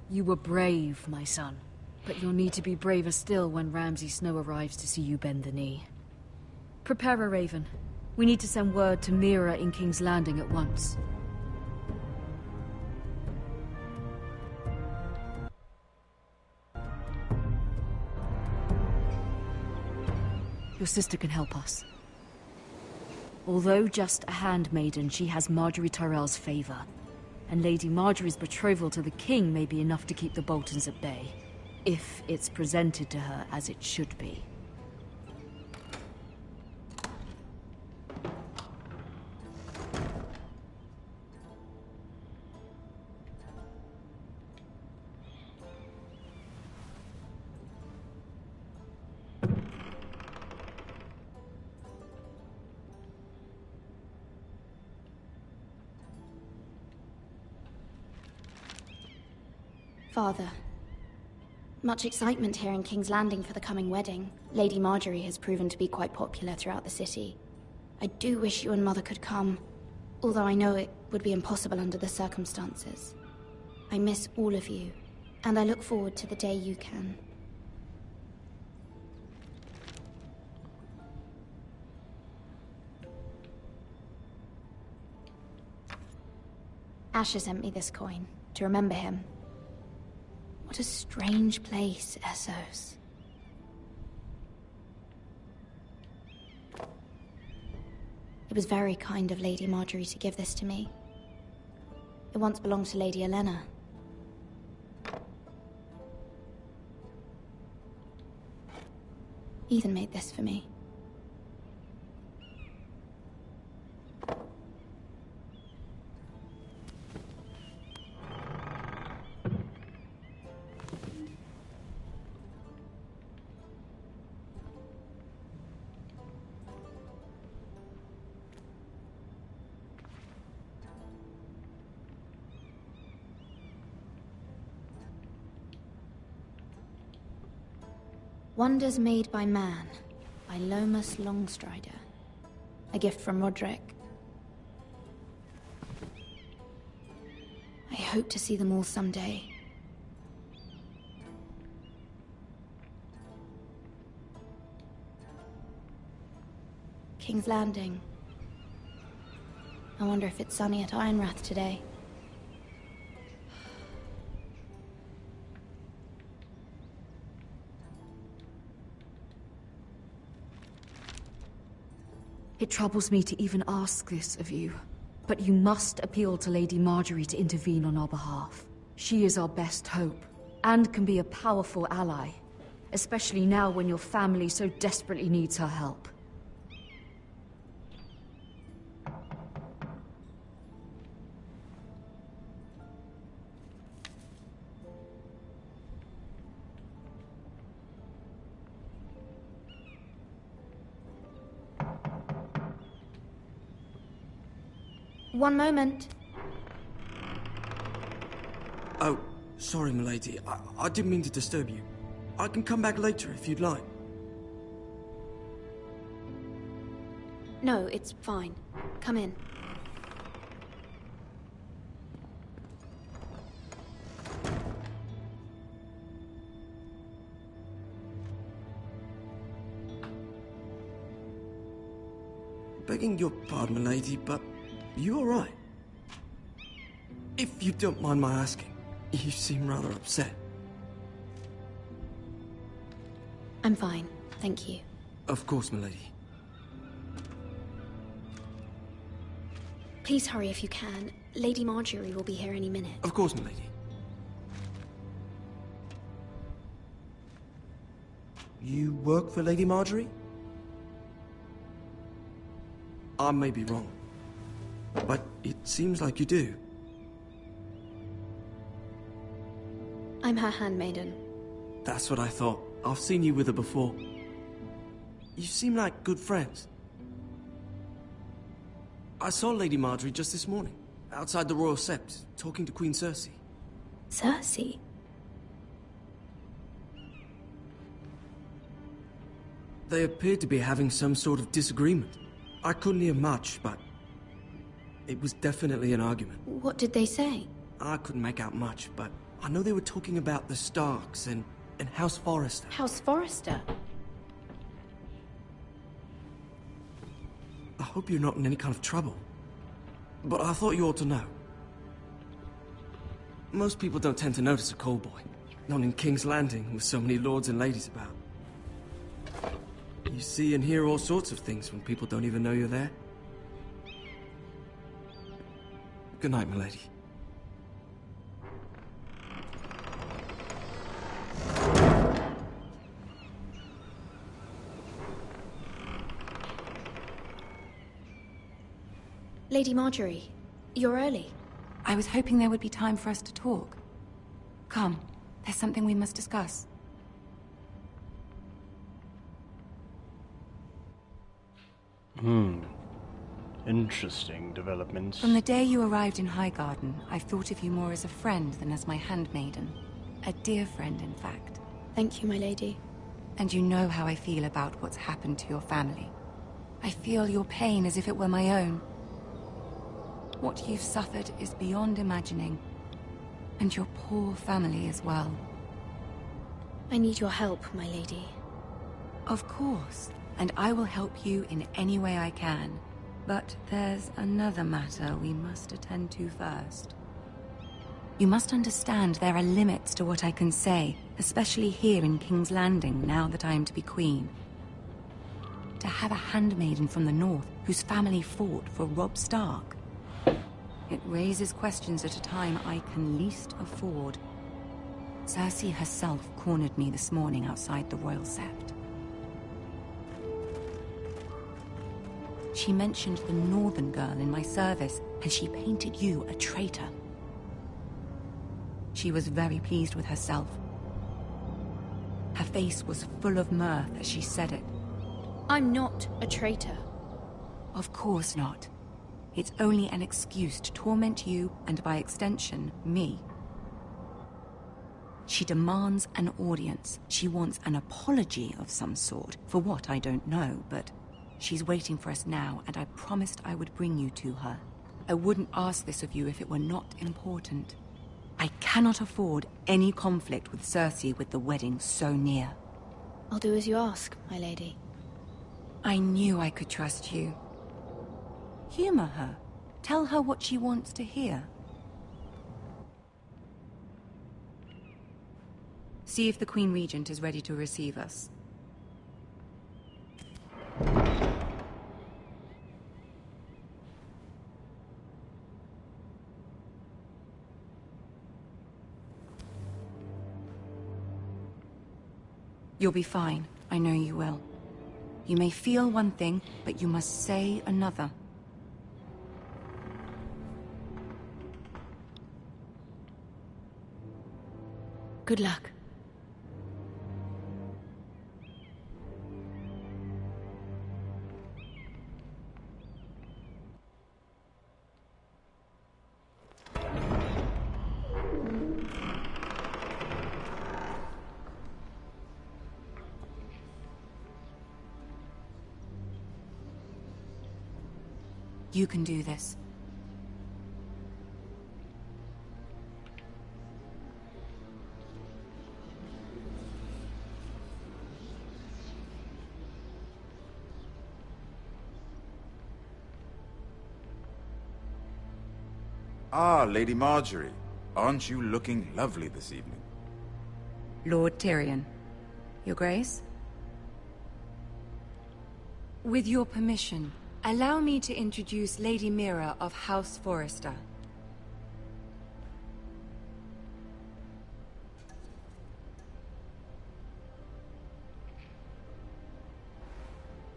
You were brave, my son. But you'll need to be braver still when Ramsay Snow arrives to see you bend the knee. Prepare a raven. We need to send word to Mira in King's Landing at once. Your sister can help us. Although just a handmaiden, she has Marjorie Tyrell's favor. And Lady Marjorie's betrothal to the king may be enough to keep the Boltons at bay. If it's presented to her as it should be. Father. Much excitement here in King's Landing for the coming wedding. Lady Marjorie has proven to be quite popular throughout the city. I do wish you and Mother could come, although I know it would be impossible under the circumstances. I miss all of you, and I look forward to the day you can. Asher sent me this coin, to remember him. What a strange place, Essos. It was very kind of Lady Marjorie to give this to me. It once belonged to Lady Elena. Ethan made this for me. Wonders Made by Man, by Lomas Longstrider. A gift from Roderick. I hope to see them all someday. King's Landing. I wonder if it's sunny at Ironrath today. It troubles me to even ask this of you, but you must appeal to Lady Marjorie to intervene on our behalf. She is our best hope, and can be a powerful ally, especially now when your family so desperately needs her help. One moment. Oh, sorry, milady. I didn't mean to disturb you. I can come back later if you'd like. No, it's fine. Come in. Begging your pardon, milady, but you all right? If you don't mind my asking, you seem rather upset. I'm fine, thank you. Of course, milady. Please hurry if you can. Lady Marjorie will be here any minute. Of course, milady. You work for Lady Marjorie? I may be wrong, but it seems like you do. I'm her handmaiden. That's what I thought. I've seen you with her before. You seem like good friends. I saw Lady Marjorie just this morning, outside the Royal Sept, talking to Queen Cersei. Cersei? They appeared to be having some sort of disagreement. I couldn't hear much, but it was definitely an argument. What did they say? I couldn't make out much, but I know they were talking about the Starks and House Forrester. House Forrester? I hope you're not in any kind of trouble, but I thought you ought to know. Most people don't tend to notice a callboy, not in King's Landing with so many lords and ladies about. You see and hear all sorts of things when people don't even know you're there. Good night, milady. Lady Marjorie, you're early. I was hoping there would be time for us to talk. Come, there's something we must discuss. Interesting developments. From the day you arrived in Highgarden, I've thought of you more as a friend than as my handmaiden. A dear friend, in fact. Thank you, my lady. And you know how I feel about what's happened to your family. I feel your pain as if it were my own. What you've suffered is beyond imagining. And your poor family as well. I need your help, my lady. Of course. And I will help you in any way I can. But there's another matter we must attend to first. You must understand there are limits to what I can say, especially here in King's Landing, now that I am to be queen. To have a handmaiden from the north whose family fought for Robb Stark. It raises questions at a time I can least afford. Cersei herself cornered me this morning outside the Royal Sept. She mentioned the northern girl in my service, and she painted you a traitor. She was very pleased with herself. Her face was full of mirth as she said it. I'm not a traitor. Of course not. It's only an excuse to torment you, and by extension, me. She demands an audience. She wants an apology of some sort. For what, I don't know, but she's waiting for us now, and I promised I would bring you to her. I wouldn't ask this of you if it were not important. I cannot afford any conflict with Cersei with the wedding so near. I'll do as you ask, my lady. I knew I could trust you. Humor her. Tell her what she wants to hear. See if the Queen Regent is ready to receive us. You'll be fine. I know you will. You may feel one thing, but you must say another. Good luck. You can do this. Ah, Lady Marjorie. Aren't you looking lovely this evening? Lord Tyrion. Your Grace? With your permission, allow me to introduce Lady Mira of House Forrester.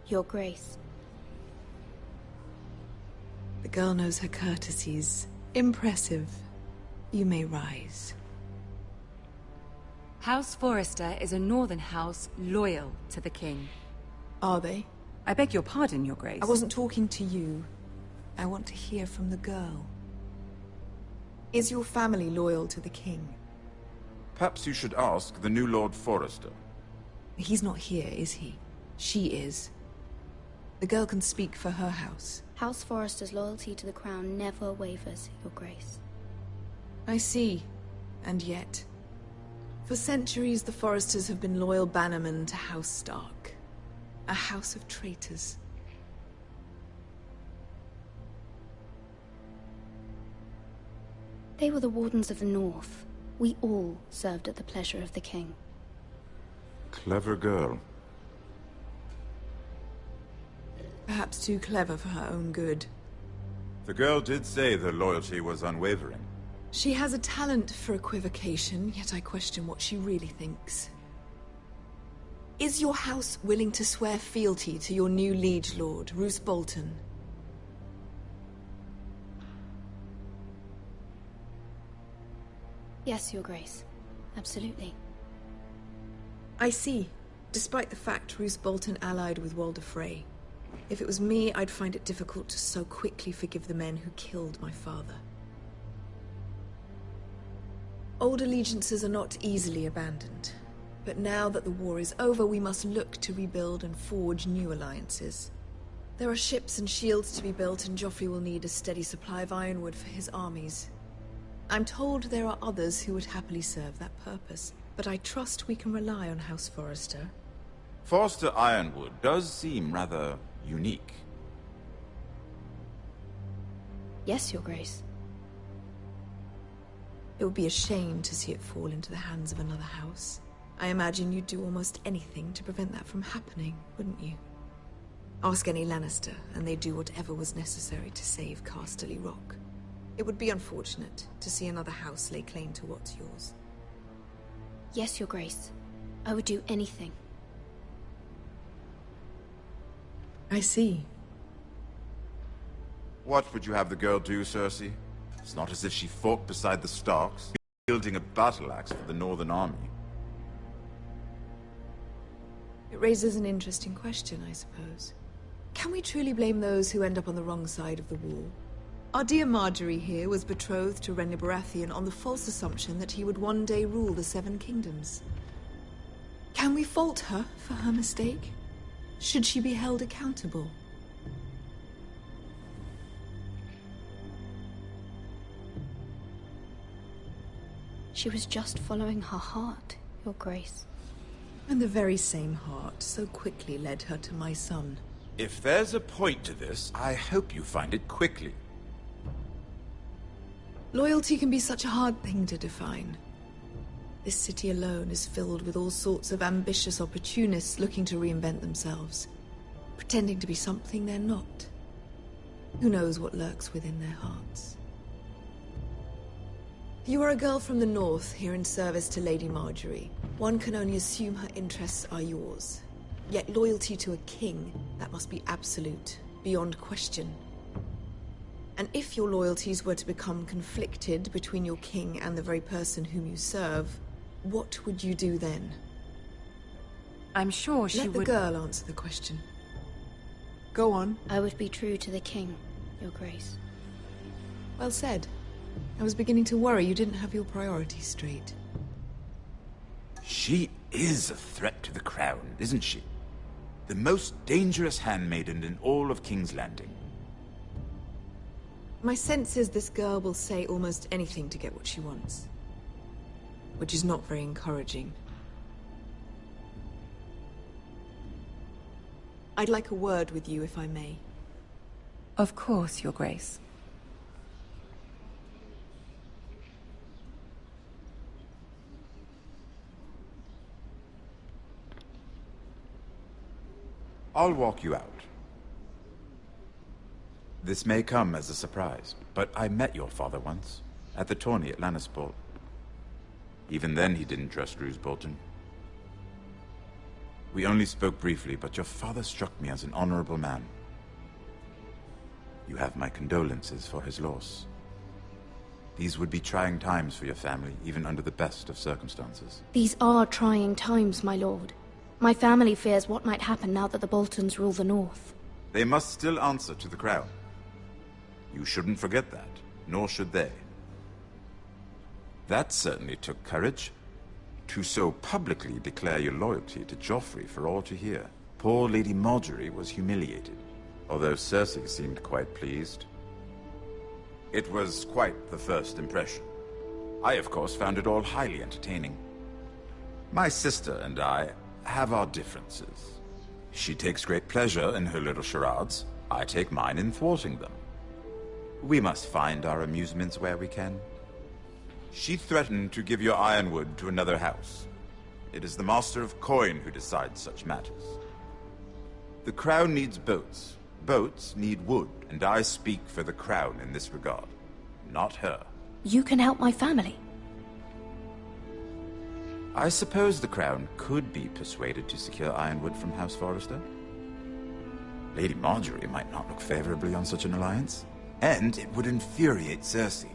Your Grace. The girl knows her courtesies. Impressive. You may rise. House Forrester is a northern house loyal to the king. Are they? I beg your pardon, Your Grace. I wasn't talking to you. I want to hear from the girl. Is your family loyal to the king? Perhaps you should ask the new Lord Forrester. He's not here, is he? She is. The girl can speak for her house. House Forrester's loyalty to the crown never wavers, Your Grace. I see. And yet, for centuries the Forresters have been loyal bannermen to House Stark. A house of traitors. They were the Wardens of the North. We all served at the pleasure of the king. Clever girl. Perhaps too clever for her own good. The girl did say their loyalty was unwavering. She has a talent for equivocation, yet I question what she really thinks. Is your house willing to swear fealty to your new liege lord, Roose Bolton? Yes, Your Grace. Absolutely. I see. Despite the fact Roose Bolton allied with Walder Frey. If it was me, I'd find it difficult to so quickly forgive the men who killed my father. Old allegiances are not easily abandoned. But now that the war is over, we must look to rebuild and forge new alliances. There are ships and shields to be built, and Joffrey will need a steady supply of ironwood for his armies. I'm told there are others who would happily serve that purpose, but I trust we can rely on House Forrester. Forrester Ironwood does seem rather unique. Yes, Your Grace. It would be a shame to see it fall into the hands of another house. I imagine you'd do almost anything to prevent that from happening, wouldn't you? Ask any Lannister, and they'd do whatever was necessary to save Casterly Rock. It would be unfortunate to see another house lay claim to what's yours. Yes, Your Grace. I would do anything. I see. What would you have the girl do, Cersei? It's not as if she fought beside the Starks, wielding a battle axe for the Northern Army. It raises an interesting question, I suppose. Can we truly blame those who end up on the wrong side of the wall? Our dear Marjorie here was betrothed to Renly Baratheon on the false assumption that he would one day rule the Seven Kingdoms. Can we fault her for her mistake? Should she be held accountable? She was just following her heart, Your Grace. And the very same heart so quickly led her to my son. If there's a point to this, I hope you find it quickly. Loyalty can be such a hard thing to define. This city alone is filled with all sorts of ambitious opportunists looking to reinvent themselves, pretending to be something they're not. Who knows what lurks within their hearts? You are a girl from the north, here in service to Lady Marjorie. One can only assume her interests are yours. Yet loyalty to a king, that must be absolute, beyond question. And if your loyalties were to become conflicted between your king and the very person whom you serve, what would you do then? I'm sure she would... Let the girl answer the question. Go on. I would be true to the king, Your Grace. Well said. I was beginning to worry you didn't have your priorities straight. She is a threat to the crown, isn't she? The most dangerous handmaiden in all of King's Landing. My sense is this girl will say almost anything to get what she wants. Which is not very encouraging. I'd like a word with you, if I may. Of course, Your Grace. I'll walk you out. This may come as a surprise, but I met your father once, at the tourney at Lannisport. Even then he didn't trust Roose Bolton. We only spoke briefly, but your father struck me as an honorable man. You have my condolences for his loss. These would be trying times for your family, even under the best of circumstances. These are trying times, my lord. My family fears what might happen now that the Boltons rule the North. They must still answer to the crown. You shouldn't forget that, nor should they. That certainly took courage. To so publicly declare your loyalty to Joffrey for all to hear. Poor Lady Marjorie was humiliated, although Cersei seemed quite pleased. It was quite the first impression. I, of course, found it all highly entertaining. My sister and I have our differences. She takes great pleasure in her little charades. I take mine in thwarting them. We must find our amusements where we can. She threatened to give your ironwood to another house. It is the Master of Coin who decides such matters. The crown needs boats. Boats need wood, and I speak for the crown in this regard, not her. You can help my family. I suppose the crown could be persuaded to secure ironwood from House Forrester. Lady Marjorie might not look favorably on such an alliance, and it would infuriate Cersei.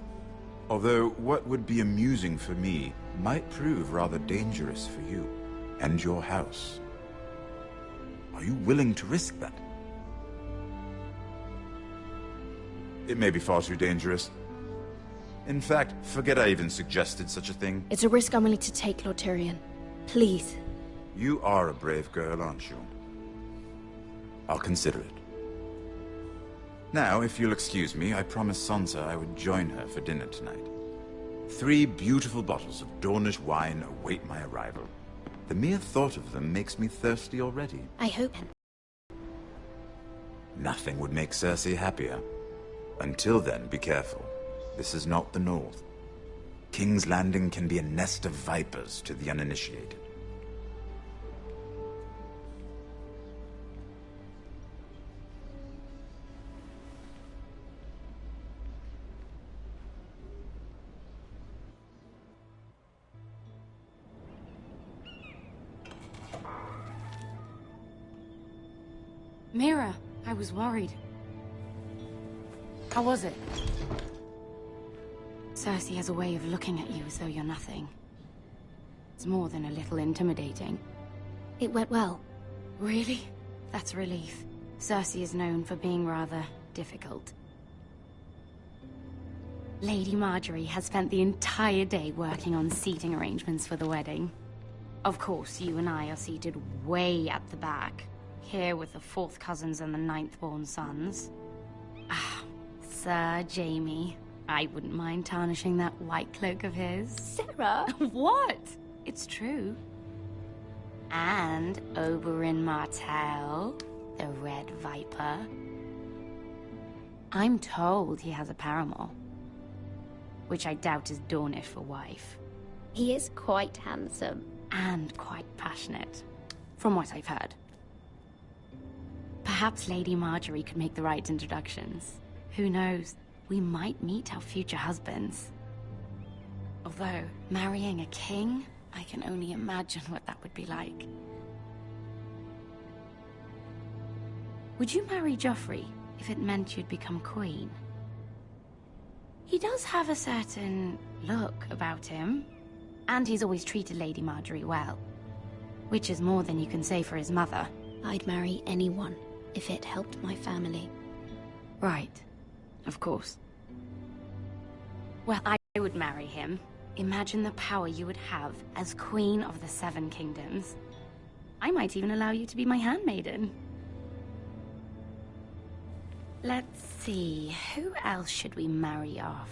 Although what would be amusing for me might prove rather dangerous for you and your house. Are you willing to risk that? It may be far too dangerous. In fact, forget I even suggested such a thing. It's a risk I'm willing to take, Lord Tyrion. Please. You are a brave girl, aren't you? I'll consider it. Now, if you'll excuse me, I promised Sansa I would join her for dinner tonight. 3 beautiful bottles of Dornish wine await my arrival. The mere thought of them makes me thirsty already. I hope. Nothing would make Cersei happier. Until then, be careful. This is not the North. King's Landing can be a nest of vipers to the uninitiated. Mira, I was worried. How was it? Cersei has a way of looking at you as though you're nothing. It's more than a little intimidating. It went well. Really? That's a relief. Cersei is known for being rather difficult. Lady Marjorie has spent the entire day working on seating arrangements for the wedding. Of course, you and I are seated way at the back, here with the 4th cousins and the 9th-born sons. Ah, Sir Jaime. I wouldn't mind tarnishing that white cloak of his. Sarah! What? It's true. And Oberyn Martell, the Red Viper. I'm told he has a paramour, which I doubt is Dornish for wife. He is quite handsome. And quite passionate, from what I've heard. Perhaps Lady Marjorie could make the right introductions. Who knows? We might meet our future husbands. Although, marrying a king, I can only imagine what that would be like. Would you marry Joffrey if it meant you'd become queen? He does have a certain look about him, and he's always treated Lady Marjorie well. Which is more than you can say for his mother. I'd marry anyone if it helped my family. Right. Of course. Well, I would marry him. Imagine the power you would have as Queen of the 7 Kingdoms. I might even allow you to be my handmaiden. Let's see, who else should we marry off?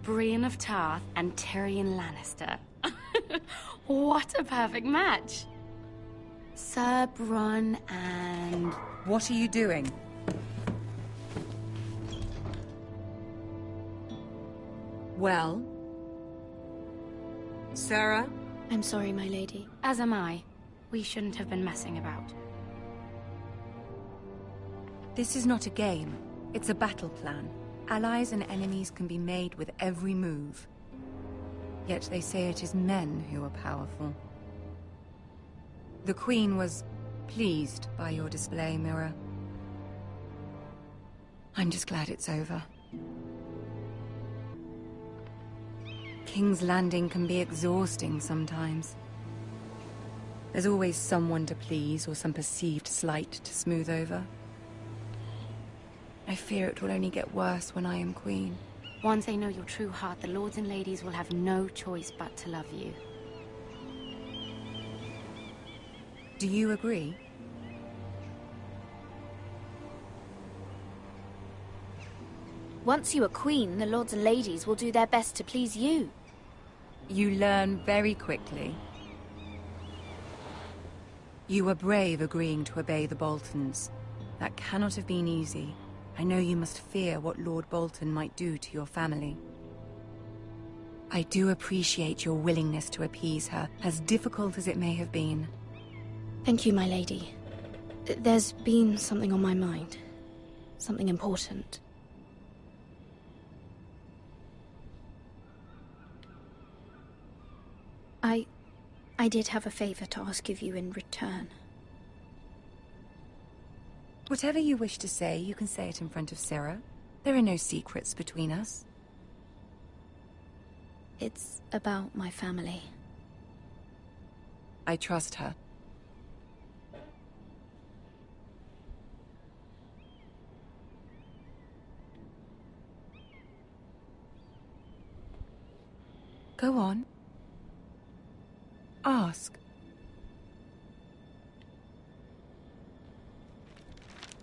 Brienne of Tarth and Tyrion Lannister. What a perfect match! Sir Bronn and... What are you doing? Well? Sarah? I'm sorry, my lady. As am I. We shouldn't have been messing about. This is not a game. It's a battle plan. Allies and enemies can be made with every move. Yet they say it is men who are powerful. The Queen was pleased by your display, Mira. I'm just glad it's over. King's Landing can be exhausting sometimes. There's always someone to please or some perceived slight to smooth over. I fear it will only get worse when I am queen. Once they know your true heart, the lords and ladies will have no choice but to love you. Do you agree? Once you are queen, the lords and ladies will do their best to please you. You learn very quickly. You were brave agreeing to obey the Boltons. That cannot have been easy. I know you must fear what Lord Bolton might do to your family. I do appreciate your willingness to appease her, as difficult as it may have been. Thank you, my lady. There's been something on my mind. Something important. I did have a favor to ask of you in return. Whatever you wish to say, you can say it in front of Sarah. There are no secrets between us. It's about my family. I trust her. Go on. Ask.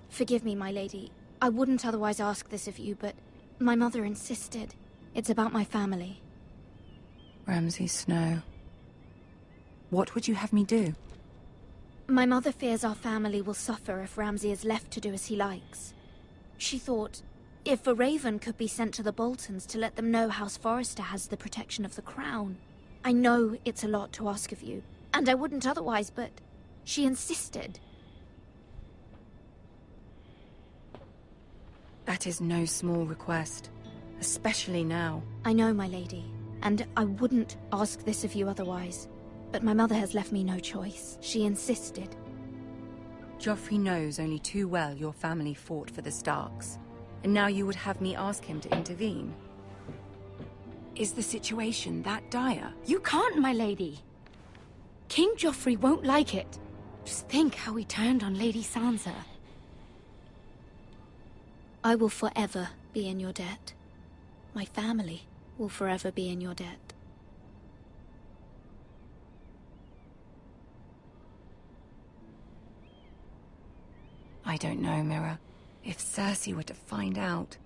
Forgive me, my lady. I wouldn't otherwise ask this of you, but my mother insisted. It's about my family. Ramsay Snow. What would you have me do? My mother fears our family will suffer if Ramsay is left to do as he likes. She thought If a raven could be sent to the Boltons to let them know House Forrester has the protection of the crown. I know it's a lot to ask of you, and I wouldn't otherwise, but she insisted. That is no small request, especially now. I know, my lady, and I wouldn't ask this of you otherwise. But my mother has left me no choice. She insisted. Joffrey knows only too well your family fought for the Starks, and now you would have me ask him to intervene. Is the situation that dire? You can't, my lady. King Joffrey won't like it. Just think how he turned on Lady Sansa. I will forever be in your debt. My family will forever be in your debt. I don't know, Mira. If Cersei were to find out...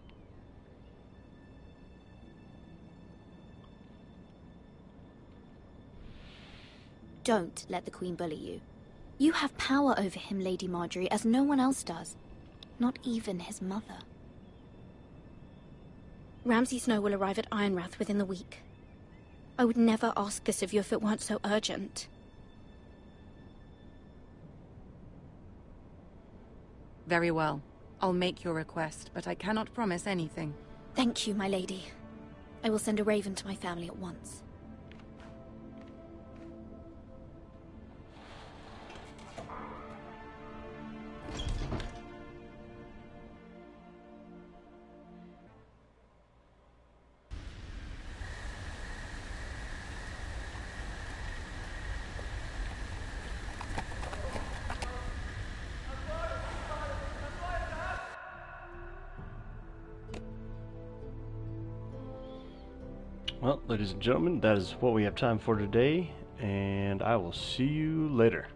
Don't let the Queen bully you. You have power over him, Lady Marjorie, as no one else does. Not even his mother. Ramsay Snow will arrive at Ironrath within the week. I would never ask this of you if it weren't so urgent. Very well. I'll make your request, but I cannot promise anything. Thank you, my lady. I will send a raven to my family at once. Well, ladies and gentlemen, that is what we have time for today, and I will see you later.